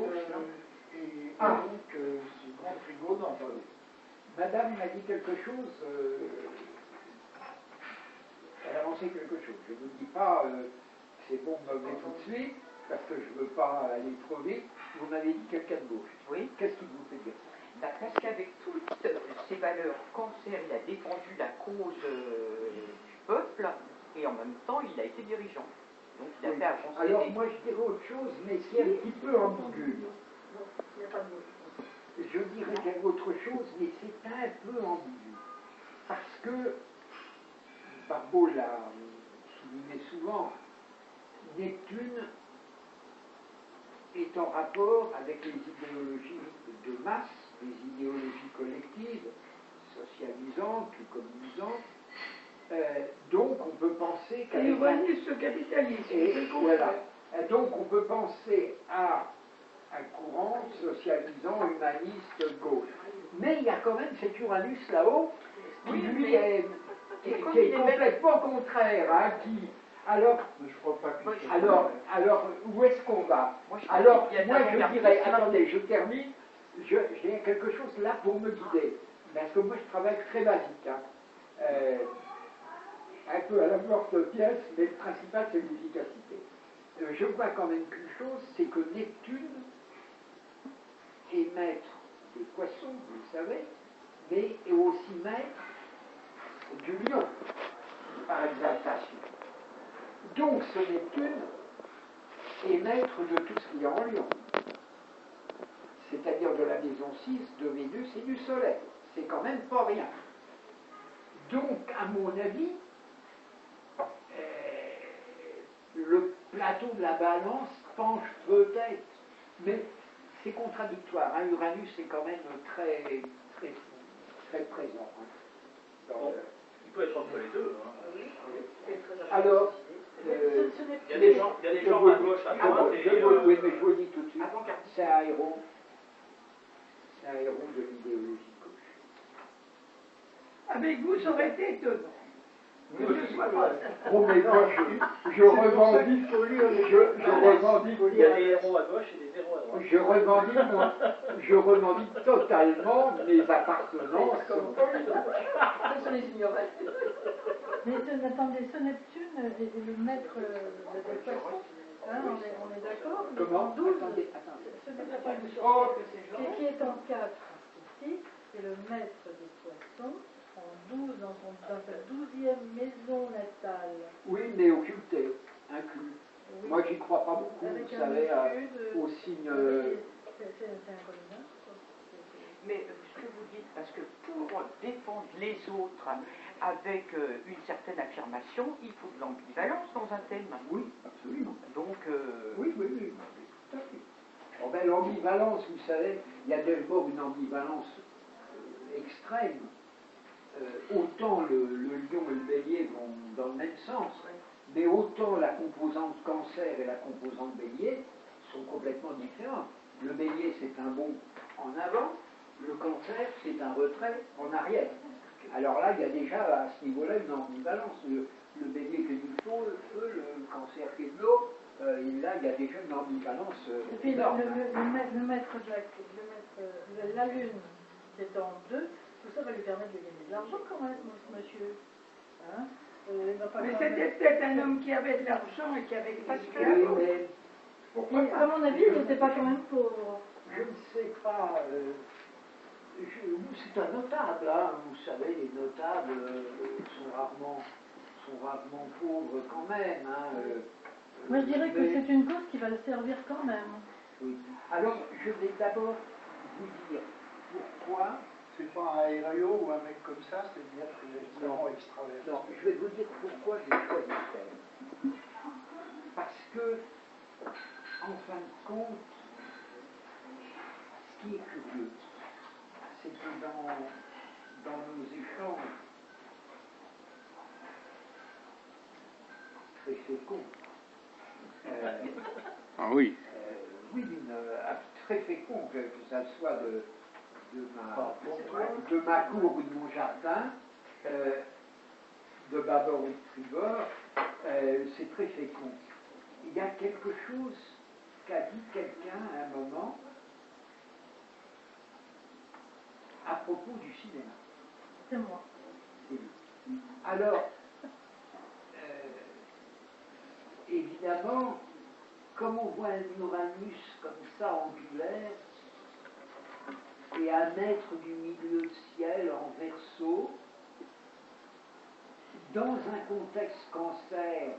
ce grand trigone en feu. Madame m'a dit quelque chose, elle a avancé quelque chose. Je ne vous dis pas, c'est bon de nommer tout de suite, parce que je ne veux pas aller trop vite. Vous m'avez dit quelqu'un de gauche. Oui. Qu'est-ce qui vous fait dire ça? Parce qu'avec toutes ces valeurs cancer, il a défendu la cause du peuple et en même temps il a été dirigeant. Donc il a fait avancer. Alors moi je dirais autre chose, mais c'est un petit peu ambigu. Il n'y a pas de mots. Je dirais qu'il y a autre chose, mais c'est un peu ambigu. Parce que, Barbeau l'a souligné souvent, Neptune est en rapport avec les idéologies de masse, les idéologies collectives, socialisantes ou communisantes. Donc on peut penser qu'à... Et Uranus, le capitalisme. Et c'est le voilà. contraire. Donc on peut penser à un courant socialisant, humaniste, gauche. Mais il y a quand même cet Uranus là-haut qui lui est complètement contraire, hein, qui... Alors, Je crois pas que alors, où est-ce qu'on va? Alors, moi je dirais, attendez, je termine, j'ai quelque chose là pour me guider. Parce que moi je travaille très basique, hein. Un peu à la porte-pièce, mais le principal c'est l'efficacité. Je vois quand même qu'une chose, c'est que Neptune est maître des poissons, vous le savez, mais est aussi maître du lion, par exaltation. Donc ce Neptune est maître de tout ce qu'il y a en lion, c'est-à-dire de la maison 6, de Vénus et du Soleil. C'est quand même pas rien. Donc, à mon avis, le plateau de la balance penche peut-être, mais c'est contradictoire. Hein. Uranus est quand même très présent. Hein, Bon, il peut être entre les deux. Hein. Alors, il y a des gens à gauche, à droite, oui, mais je vous le dis tout de suite, c'est un héros de l'idéologie gauche. Avec vous, ça aurait été étonnant. Que je sois pas ça. Bon, mais moi, je revendique, Il y a des héros à gauche et des héros à droite. je revendique totalement mes appartenances. Ce sont les ignorants. Mais attendez, ce Neptune est le maître des poissons. Hein, on est d'accord? Comment? En 12, Attendez. ce Neptune qui est en 4 ici, c'est le maître des poissons. En 12, dans sa 12e maison natale. Oui, mais occulté, inclus. Oui. Moi, j'y crois pas beaucoup, Avec vous un savez, étude, au signe... C'est un commun. Mais ce que vous dites, parce que pour défendre les autres avec une certaine affirmation, il faut de l'ambivalence dans un thème. Oui, absolument. Donc, Oui, tout à fait. Oh, ben, l'ambivalence, vous savez, il y a d'abord une ambivalence extrême. Autant le lion et le bélier vont dans le même sens, mais autant la composante cancer et la composante bélier sont complètement différentes. Le bélier, c'est un bond en avant, le cancer, c'est un retrait en arrière. Alors là, il y a déjà à ce niveau-là une ambivalence. Le bélier fait du feu, le cancer fait de l'eau. Et là, il y a déjà une ambivalence Et puis énorme. le maître de la lune qui est en 2, tout ça va lui permettre de gagner de l'argent quand même, ce monsieur. Hein, il va pas Mais quand c'était même- peut-être un homme qui avait de l'argent et qui avait des Oui, esclaves. mais pourquoi Et, pas? à mon avis, il n'était pas quand même pauvre. Je ne sais pas. C'est un notable, hein. Vous savez, les notables sont rarement pauvres quand même. Hein. Moi, je dirais que Mais- c'est une cause qui va le servir quand même. Oui. Alors, je vais d'abord vous dire pourquoi. C'est pas un héros ou un mec comme ça, c'est-à-dire qu'il est vraiment extraverti. Non, je vais vous dire pourquoi j'ai choisi tel. Parce que, en fin de compte, ce qui est curieux, c'est que dans nos échanges très féconds, Ah oui. oui, très féconds, que ça soit de ma cour ou de mon jardin, de bâbord ou de tribord, c'est très fécond. Il y a quelque chose qu'a dit quelqu'un à un moment à propos du cinéma. C'est moi. C'est lui. Alors, évidemment, comme on voit un Uranus comme ça angulaire, et un être du milieu de ciel en Verseau, dans un contexte cancer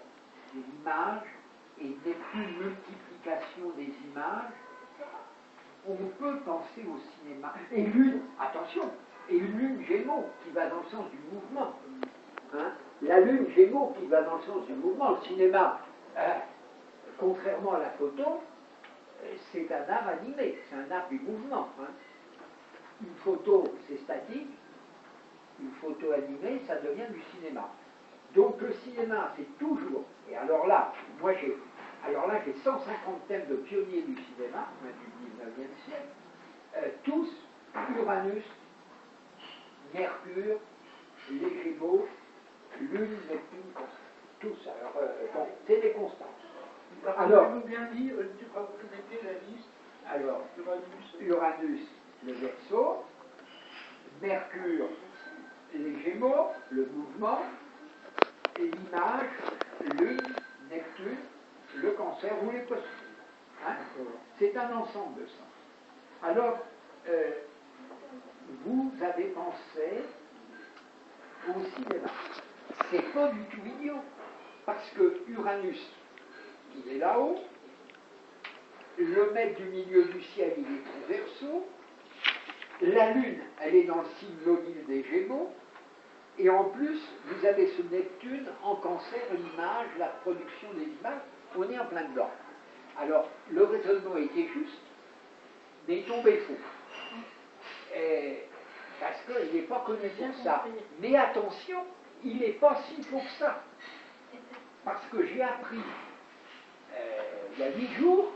de l'image et des plus multiplication des images, on peut penser au cinéma. Et lune, attention, et une lune Gémeaux qui va dans le sens du mouvement. Hein, la lune Gémeaux qui va dans le sens du mouvement. Le cinéma, contrairement à la photo, c'est un art animé, c'est un art du mouvement. Hein. Une photo, c'est statique. Une photo animée, ça devient du cinéma. Donc le cinéma, c'est toujours. Et alors là, j'ai 150 thèmes de pionniers du cinéma, du 19e siècle, tous Uranus, Mercure, les Gémeaux, Lune, Neptune, Constance. Tous. Alors, bon, c'est des constantes. Alors, vous bien dit, tu crois que vous mettez la liste? Alors, Uranus, le Verseau, Mercure, les Gémeaux, le mouvement, et l'image, Lune, Neptune, le Cancer ou les poissons. Hein? C'est un ensemble de ça. Alors, vous avez pensé au cinéma. C'est pas du tout idiot, parce que Uranus, il est là-haut, le maître du milieu du ciel, il est en Verseau, la Lune, elle est dans le signe mobile des Gémeaux, et en plus, vous avez ce Neptune en Cancer, l'image, la production des images, on est en plein dedans. Alors, le raisonnement était juste, mais il tombait faux. Parce qu'il n'est pas connu pour ça. Mais attention, il n'est pas si faux que ça. Parce que j'ai appris, il y a 10 jours,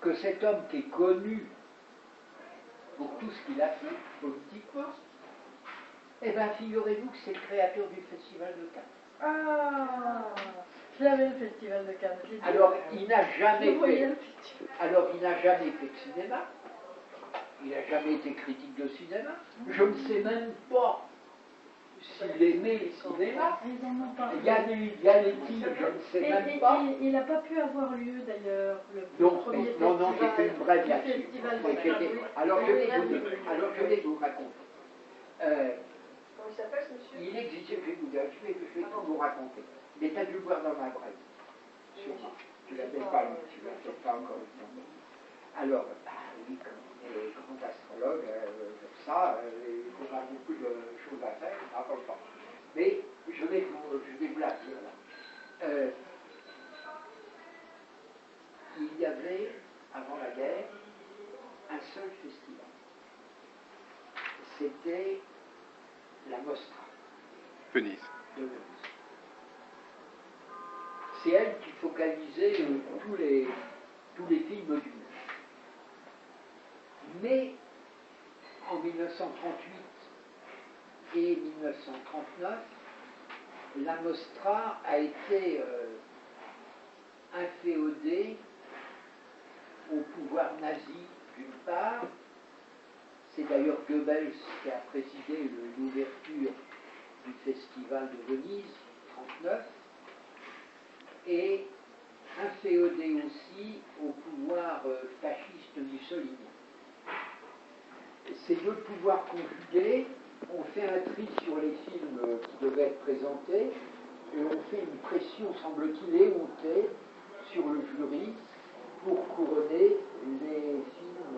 que cet homme qui est connu pour tout ce qu'il a fait, politiquement, eh bien, figurez-vous que c'est le créateur du Festival de Cannes. Ah, je l'avais le Festival de Cannes. Alors, il n'a jamais Je voyais fait. le festival. Alors, il n'a jamais fait de cinéma. Il n'a jamais été critique de cinéma. Je ne sais même pas s'il aimait le cinéma. Ils en ont parlé. Yannetti, je ne sais même pas. Il n'a pas pu avoir lieu d'ailleurs, le Non, premier mais, festival. non, j'ai fait une brève du là-dessus. festival de Mais Cannes. j'étais- Alors, je vais vous raconter. Comment il s'appelle ce monsieur? Il existe, je vais tout vous raconter. Mais tu as dû le voir dans ma brève. Sûrement. Tu ne l'as peut-être pas lu, tu ne l'as peut-être pas encore lu. Alors, oui, comme on est grand astrologue, comme ça, on a beaucoup de choses à faire, on n'a pas le temps. Mais je vais vous la dire là. Il y avait, avant la guerre, un seul festival. C'était la Mostra Venise. de Venise. C'est elle qui focalisait tous les films du monde. Mais en 1938, et 1939, la Mostra a été inféodée au pouvoir nazi d'une part. C'est d'ailleurs Goebbels qui a présidé l'ouverture du Festival de Venise, 1939, et inféodé aussi au pouvoir fasciste Mussolini. Ces deux pouvoirs conjugués ont fait un tri sur les films qui devaient être présentés et ont fait une pression, semble-t-il, éhontée sur le jury pour couronner les films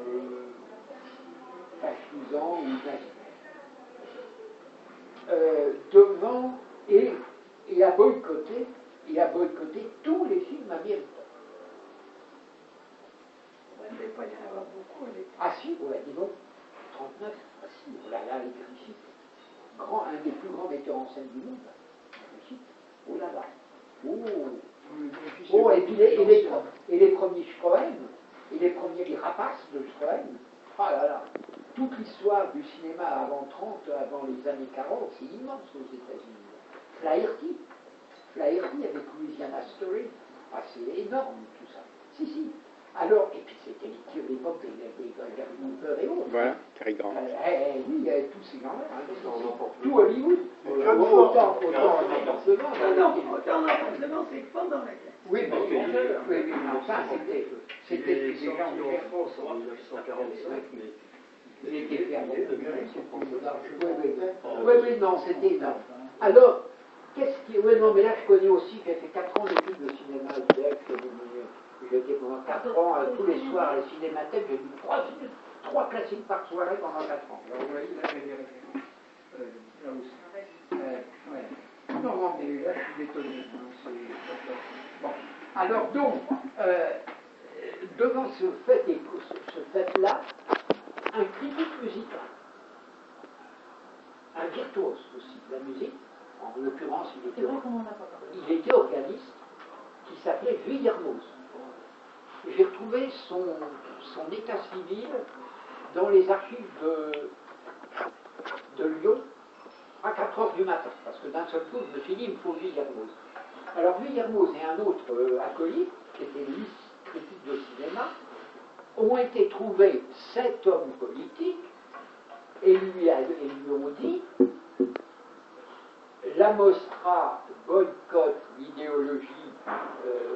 fascisants ou nazis. Devant et à boycotter tous les films américains. Il ne devait pas y en avoir beaucoup à l'époque. Ah si, ouais, dis donc, 39, ah si, oh là là, les Griffith, un des plus grands metteurs en scène du monde, Griffith, oh là là, oh, et puis les premiers Stroheim, et les rapaces de Stroheim, ah là là, toute l'histoire du cinéma avant 30, avant les années 40, c'est immense aux États-Unis. Flaherty avec Louisiana Story, ah, c'est énorme tout ça. Si. Alors, et puis c'était l'époque des Gary Cooper et autres. Voilà, Cary Grant. Oui, il y avait tous ces gens-là, tout Hollywood. Autant en appartement, c'est pendant la guerre. Oui, mais enfin, c'était des gens en France en 1945, mais il était fermé. Oui, non, c'était énorme. Alors, oui, non, mais là, je connais aussi, j'ai fait 4 ans d'études de cinéma au DEC, j'étais pendant 4 ans, tous les soirs, à la cinémathèque, j'ai vu 3 classiques par soirée pendant 4 ans. Alors, vous voyez, là, j'ai des références. Là aussi. Ouais. Non, mais là, je suis détonné. Bon. Alors, donc, devant ce fait-là, un critique musical, un virtuose aussi de la musique, en l'occurrence, il était organiste, qui s'appelait Vuillermoz. J'ai retrouvé son état civil dans les archives de Lyon à 4 heures du matin, parce que d'un seul coup, je me suis dit, il me faut Vuillermoz. Alors Vuillermoz et un autre acolyte, qui était lui critique de cinéma, ont été trouvés 7 hommes politiques et lui ont dit: la Mostra boycotte l'idéologie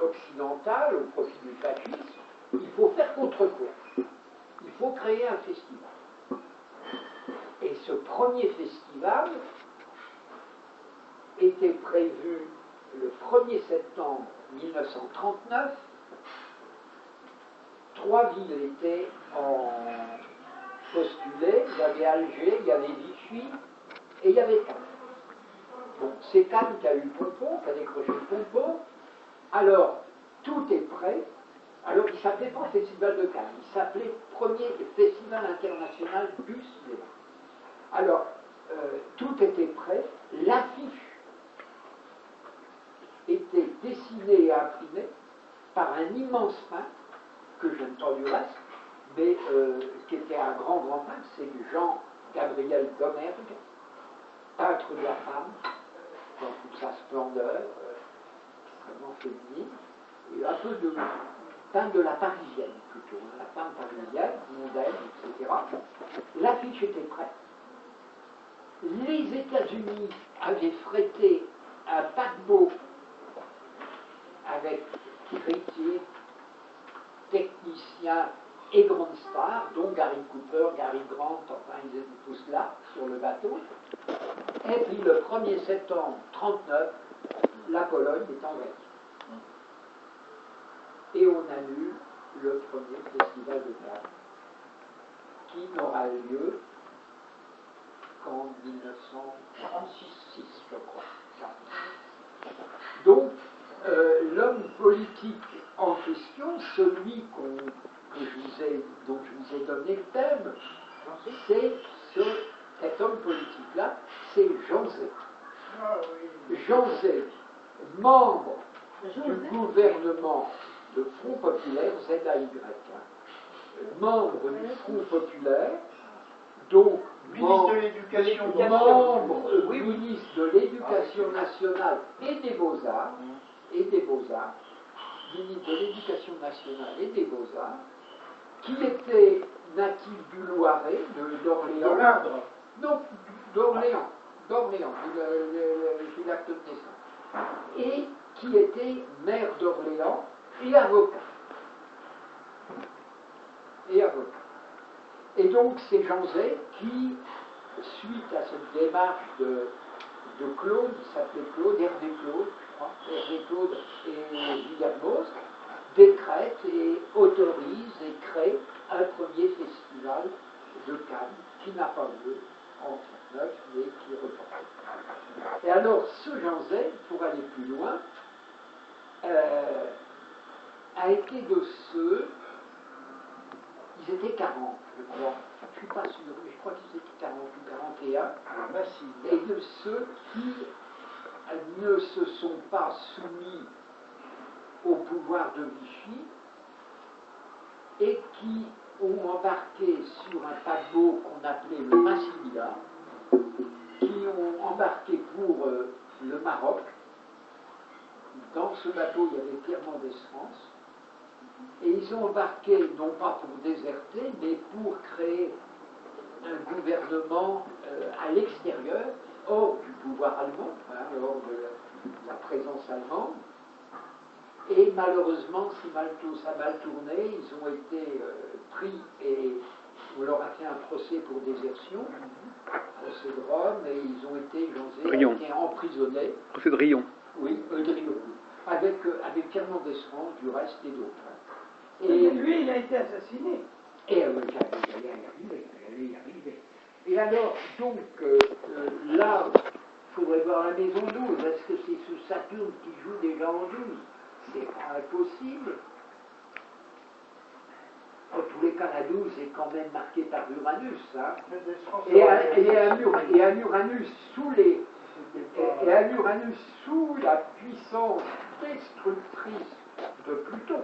occidentale au profit du fascisme, il faut faire contre-course. Il faut créer un festival. Et ce premier festival était prévu le 1er septembre 1939. 3 villes étaient postulées. Il y avait Alger, il y avait Vichy et il y avait Cannes. Donc c'est Cannes qui a eu le pompon, qui a décroché le pompon. Alors, tout est prêt. Alors, il ne s'appelait pas Festival de Cannes, il s'appelait Premier Festival International du Cinéma. Alors, tout était prêt. L'affiche était dessinée et imprimée par un immense peintre, que je n'aime pas du reste, mais qui était un grand peintre, c'est Jean-Gabriel Domergue, peintre de la femme, dans toute sa splendeur, extrêmement féminine, et un peu de peintre de la parisienne plutôt, la femme parisienne, mondaine, etc. L'affiche était prête. Les États-Unis avaient frété un paquebot avec critiques, techniciens et grandes stars, dont Gary Cooper, Gary Grant, enfin ils étaient tous là sur le bateau. Et puis le 1er septembre 1939, la Pologne est envahie. Et on annule le premier festival de Cannes, qui n'aura lieu qu'en 1946, je crois. Donc, l'homme politique en question, celui dont je vous ai donné le thème, c'est cet homme politique-là, c'est Jean Zay. Jean Zay, membre du gouvernement de Front Populaire, ZAY, membre du Front Populaire, donc ministre de l'Éducation. l'éducation membre ministre de l'Éducation nationale et des Beaux-Arts, ministre de l'Éducation nationale et des Beaux-Arts, qui était natif du Loiret, d'Orléans. de l'Indre. Non, d'Orléans, c'est l'acte de naissance. Et qui était maire d'Orléans et avocat. Et donc c'est Jean Zay qui, suite à cette démarche de Claude, il s'appelait Claude, Hervé Claude et Guillermoz, décrète et autorise et crée un premier festival de Cannes qui n'a pas lieu en 1939 mais qui est reporté. Et alors ce Jean Zay, pour aller plus loin, a été de ceux, ils étaient 40, je crois, je ne suis pas sûr, mais je crois qu'ils étaient 40 ou 41, et de ceux qui ne se sont pas soumis au pouvoir de Vichy et qui ont embarqué sur un paquebot qu'on appelait le Massilia, qui ont embarqué pour le Maroc. Dans ce bateau, il y avait Pierre Mendès France, et ils ont embarqué non pas pour déserter, mais pour créer un gouvernement à l'extérieur, hors du pouvoir allemand, hors de la présence allemande. Et malheureusement, ça a mal tourné, ils ont été pris et on leur a fait un procès pour désertion, procès de Rome, et ils ont été, emprisonnés. Procès de Rion. Oui, de Rion. Avec Pierre Mendès France, du reste et d'autres. Et lui, il a été assassiné. Et j'allais y arriver. Et alors, donc, là, il faudrait voir la maison 12. Est-ce que c'est ce Saturne qui joue déjà en 12? C'est pas impossible. En tous les cas, la 12 est quand même marquée par Uranus. Hein. Et un Uranus sous la puissance destructrice de Pluton,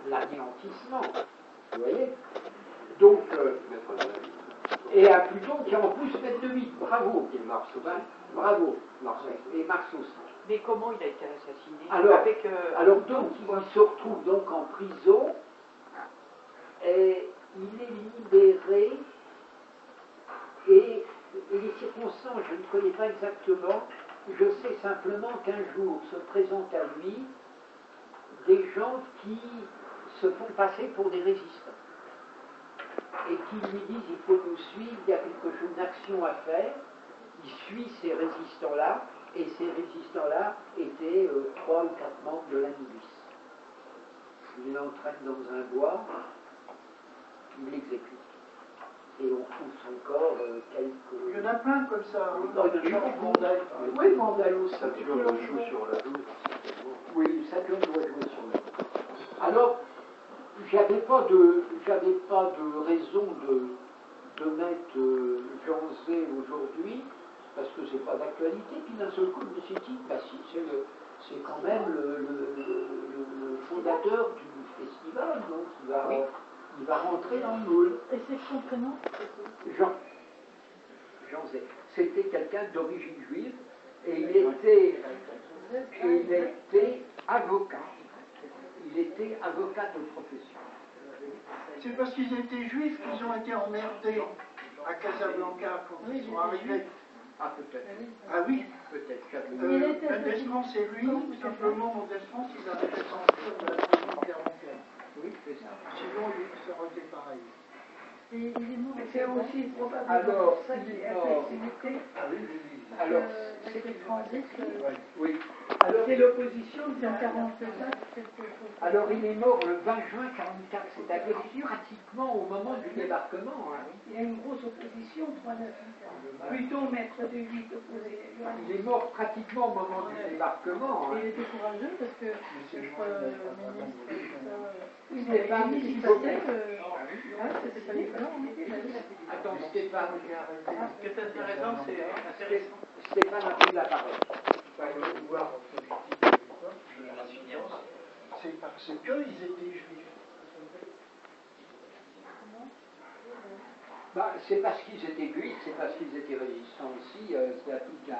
l'anéantissement. Vous voyez? Donc, et à Pluton qui en plus fait de 8. Bravo, Mars. Bravo, Mars. Et Mars aussi. Mais comment il a été assassiné? Alors donc, il se retrouve donc en prison et il est libéré et les circonstances, je ne connais pas exactement, je sais simplement qu'un jour se présentent à lui des gens qui se font passer pour des résistants et qui lui disent il faut nous suivre, il y a quelque chose d'action à faire. Il suit ces résistants-là, et ces résistants-là étaient 3 ou 4 membres de la milice. Il l'entraîne dans un bois, il l'exécute. Et on trouve son corps quelques... Il y en a plein comme ça. Oui, Mandel aussi. Saturne joue sur la 12. Oui, Saturne doit jouer sur la 12. Alors, j'avais pas de raison de mettre Jean Zay aujourd'hui, parce que c'est pas d'actualité, puis d'un seul coup, je me suis dit, bah si, c'est quand même le fondateur du festival, donc il va rentrer dans le moule. Et c'est son prénom? Jean Zay. C'était quelqu'un d'origine juive, et il était avocat. Il était avocat de profession. C'est parce qu'ils étaient juifs qu'ils ont été emmerdés à Casablanca quand ils sont arrivés. Ah, peut-être. Ah oui, peut-être. Mendès France et lui, simplement Mendès France, il avait fait sortir de la prison quarantaine. Oui, c'est ça. Sinon, ça aurait été pareil. Et il est mort. C'est aussi probablement Alors, pour ça qu'il est mort. assassiné. Ah oui. Alors, avec le transit, oui. Alors, C'est l'opposition c'est en 47. alors, il est mort le 20 juin 1944, c'est-à-dire pratiquement au moment du débarquement. Hein. Il y a une grosse opposition, 3-9. Plutôt maître de 8 opposé. Il est mort pratiquement au moment du débarquement. Hein. Il était courageux parce que je crois Il n'est pas il se passait que c'était pas évident. Attends, Stéphane. Ce qui est intéressant, c'est intéressant. Stéphane a pris la parole. C'est parce qu'ils étaient juifs. Bah, c'est parce qu'ils étaient juifs, c'est parce qu'ils étaient résistants aussi, il y a tout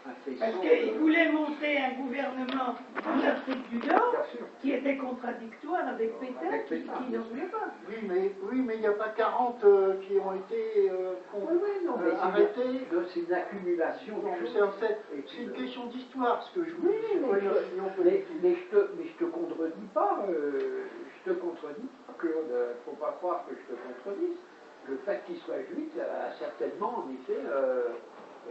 un faisceau. Parce qu'ils voulaient monter un gouvernement en Afrique du Nord qui était contradictoire avec Pétain, qui n'en voulait pas. Oui, mais il n'y a pas 40 qui ont été arrêtés. C'est une accumulation de choses. C'est une question d'histoire, ce que je vous Oui, dis. mais je te contredis pas, Claude, faut pas croire que je te contredise. Le fait qu'il soit juif a certainement, en effet,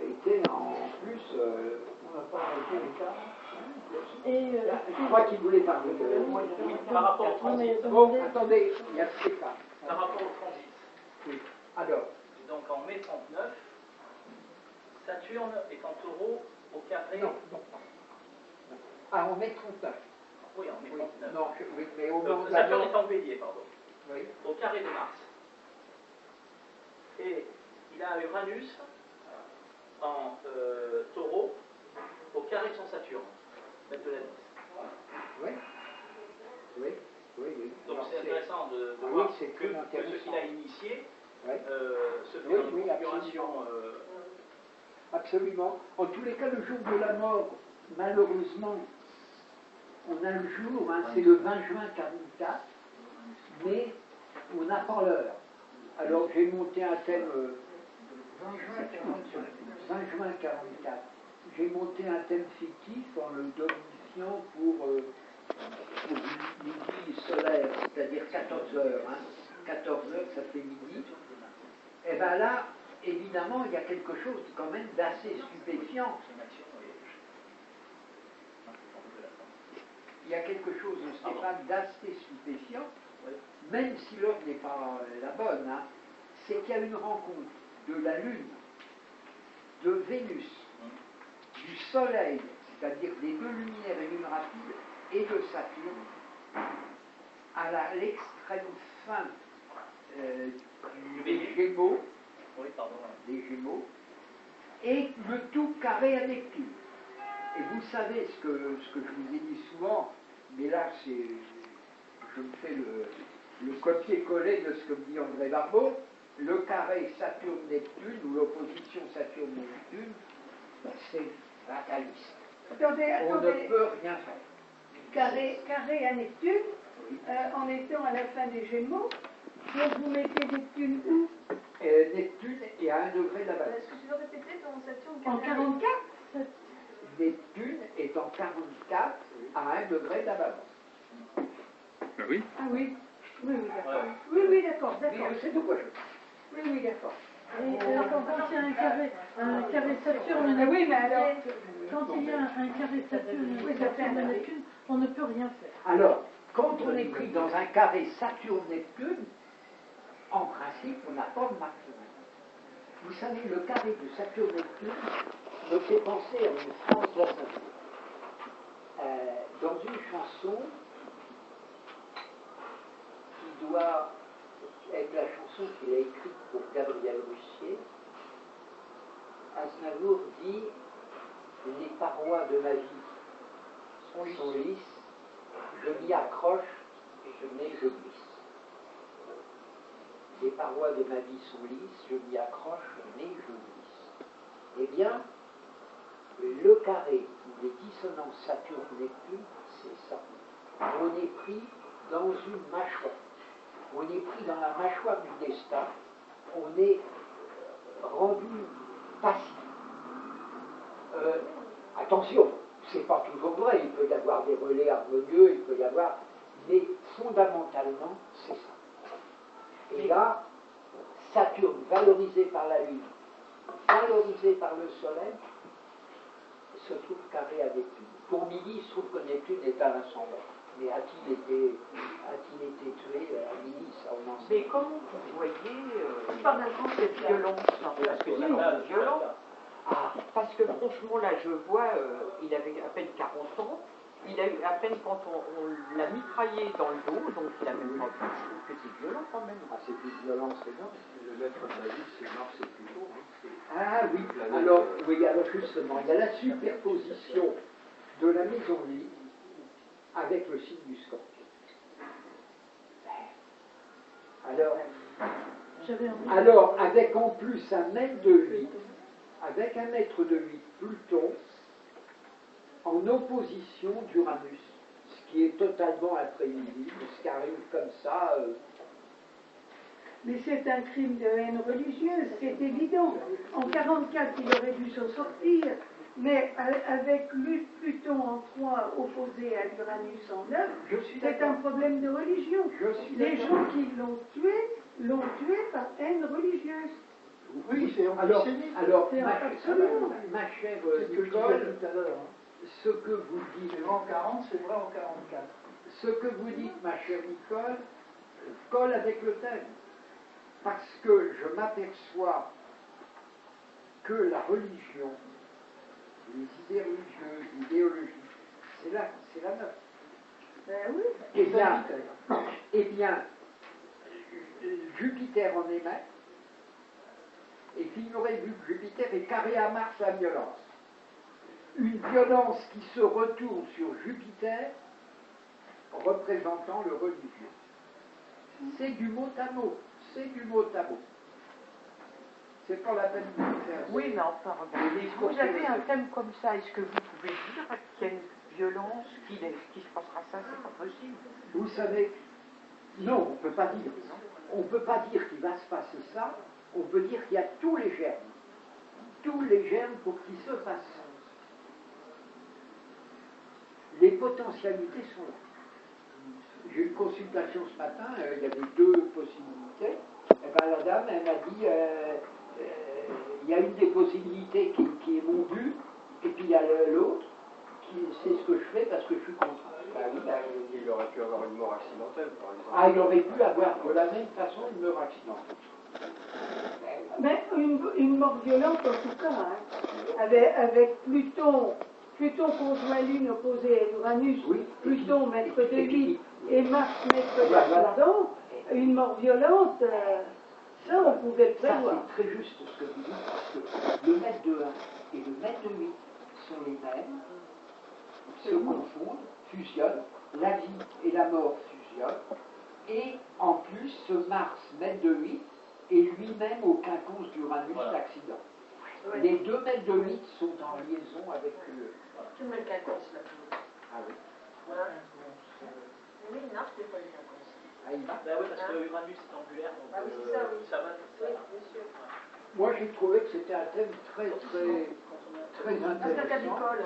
été en plus. On n'a pas arrêté les cas. Je crois qu'il voulait parler par rapport au transit. Bon, attendez, il y a Stéphane. Par rapport au transit. Oui. Alors. Donc en mai 39, Saturne est en taureau au carré. Non. Ah, en mai 39. Oui, en mai 39. Non, oui, mais au moment de Saturne est en bélier, pardon. Oui. Au carré de Mars. Et il a Uranus en taureau au carré de son Saturne, maître de la 10. Oui. Donc c'est intéressant de voir que ce qu'il a initié se fait dans une configuration. Absolument. En tous les cas, le jour de la mort, malheureusement, on a le jour, c'est le 20 juin 44, mais on n'a pas l'heure. Alors j'ai monté un thème 20 juin 44. J'ai monté un thème fictif en le dominifiant pour midi solaire, c'est-à-dire 14 heures. 14 heures, ça fait midi. Et bien là, évidemment, il y a quelque chose quand même d'assez stupéfiant. Il y a quelque chose, Stéphane, d'assez stupéfiant, même si l'heure n'est pas la bonne, c'est qu'il y a une rencontre de la Lune, de Vénus, du Soleil, c'est-à-dire des deux lumières et lune rapide, et de Saturne, à l'extrême fin des Gémeaux, et le tout carré à Neptune. Et vous savez ce que je vous ai dit souvent, mais là je me fais le copier-coller de ce que me dit André Barbeau, le carré Saturne-Neptune, ou l'opposition Saturne-Neptune, c'est fataliste. Attendez. On ne peut rien faire. Carré à Neptune, en étant à la fin des Gémeaux, donc vous mettez Neptune où? Neptune est à 1 degré de la balance. Est-ce que tu veux répéter ton Saturne? En 44? Neptune est en 44 à 1 degré de la balance. Ben oui. Ah oui. D'accord. Oui, d'accord. C'est tout quoi je. Oui, d'accord. Et alors, quand il y a un carré Saturne, Ah oui, mais alors. quand il y a un carré Saturne, Neptune, on ne peut rien faire. Alors, quand on est pris dans un carré Saturne-Neptune, en principe, on n'a pas de marque. Vous savez, le carré de Saturne-Neptune me fait penser à une France d'Assassine. Dans une chanson qui doit être la chanson qu'il a écrite pour Gabriel Russier, Aznavour dit « Les parois de ma vie sont lisses, je m'y accroche et je glisse. Les parois de ma vie sont lisses, je m'y accroche, je glisse. » Eh bien, le carré, les dissonances Saturne-Neptune, c'est ça. On est pris dans une mâchoire. On est pris dans la mâchoire du destin. On est rendu passif. Attention, c'est pas toujours vrai. Il peut y avoir des relais harmonieux, il peut y avoir. Mais fondamentalement, c'est ça. Et là, Saturne, valorisé par la Lune, valorisé par le Soleil, se trouve carré à Neptune. Pour midi, il se trouve que Neptune est à l'ascendant. Mais a-t-il été tué à midi, ça on en sait. Mais comment vous voyez cette violence? Parce que c'est violent. Parce que franchement, là, je vois, il avait à peine 40 ans. Il a eu à peine quand on l'a mitraillé dans le dos, donc il a même pas vu. Je trouve que c'est violent quand même. Ah, c'est plus violent, c'est non. Le maître de la vie, c'est Mars et Pluton. Ah oui, alors justement, il y a la superposition de la maison Lit avec le signe du Scorpion. Alors, J'avais envie. Alors, avec en plus un mètre de 8, avec un mètre de 8, Pluton, en opposition d'Uranus, ce qui est totalement imprévisible, ce qui arrive comme ça. Mais c'est un crime de haine religieuse, c'est évident. En 44, il aurait dû s'en sortir, mais avec Pluton en 3 opposé à l'Uranus en 9, c'est un problème de religion. Les gens qui l'ont tué par haine religieuse. Oui, c'est Alors, absolument. ma chère C'est ce que je Nicole, disais tout à l'heure. ce que vous dites, C'est vrai en 40, c'est vrai en 44. ce que vous dites, ma chère Nicole, colle avec le thème. Parce que je m'aperçois que la religion, les idées religieuses, l'idéologie, c'est la nôtre. Ben oui. Eh bien, Jupiter en émet, et figurez vu que Jupiter est carré à Mars à violence. Une violence qui se retourne sur Jupiter, représentant le religieux. C'est du mot à mot. C'est du mot à mot. C'est pas la peine de faire. Oui, mais enfin, regardez, vous avez un thème comme ça, est-ce que vous pouvez dire qu'il y a une violence, qu'il se passera ça, c'est pas possible. Vous savez, non, on ne peut pas dire. On ne peut pas dire qu'il va se passer ça, on peut dire qu'il y a tous les germes pour qu'il se passe ça. Les potentialités sont là. J'ai eu une consultation ce matin, il y avait 2 possibilités. Et ben, la dame, elle m'a dit, il y a une des possibilités qui est mon but, et puis il y a l'autre, c'est ce que je fais parce que je suis contre. Il aurait pu avoir une mort accidentelle, par exemple. Ah, il aurait pu avoir de la même façon une mort accidentelle. Mais une mort violente en tout cas, hein. Avec Pluton conjoint Lune opposé à Uranus, Oui. Pluton maître de 8 et Mars maître d'ascendant, une mort violente, ça on pouvait le Ça, prévoir. c'est très juste ce que vous dites, parce que le mètre de 1 et le mètre de 8 sont les mêmes, se confondent, fusionnent, la vie et la mort fusionnent, et en plus, ce Mars, mètre de 8, est lui-même au quinconce d'Uranus d'accident. Les 2 mètres de 8 sont en liaison avec le... Tu mets le quinconce là. Ah oui. Voilà. Oui, non, c'est pas le quinconce. Ah, il va. Ben oui, parce que Uranus est angulaire, donc Ah oui, c'est ça, oui. ça va. Oui, bien sûr. Moi, j'ai trouvé que c'était un thème très intéressant. Parce que Capicole,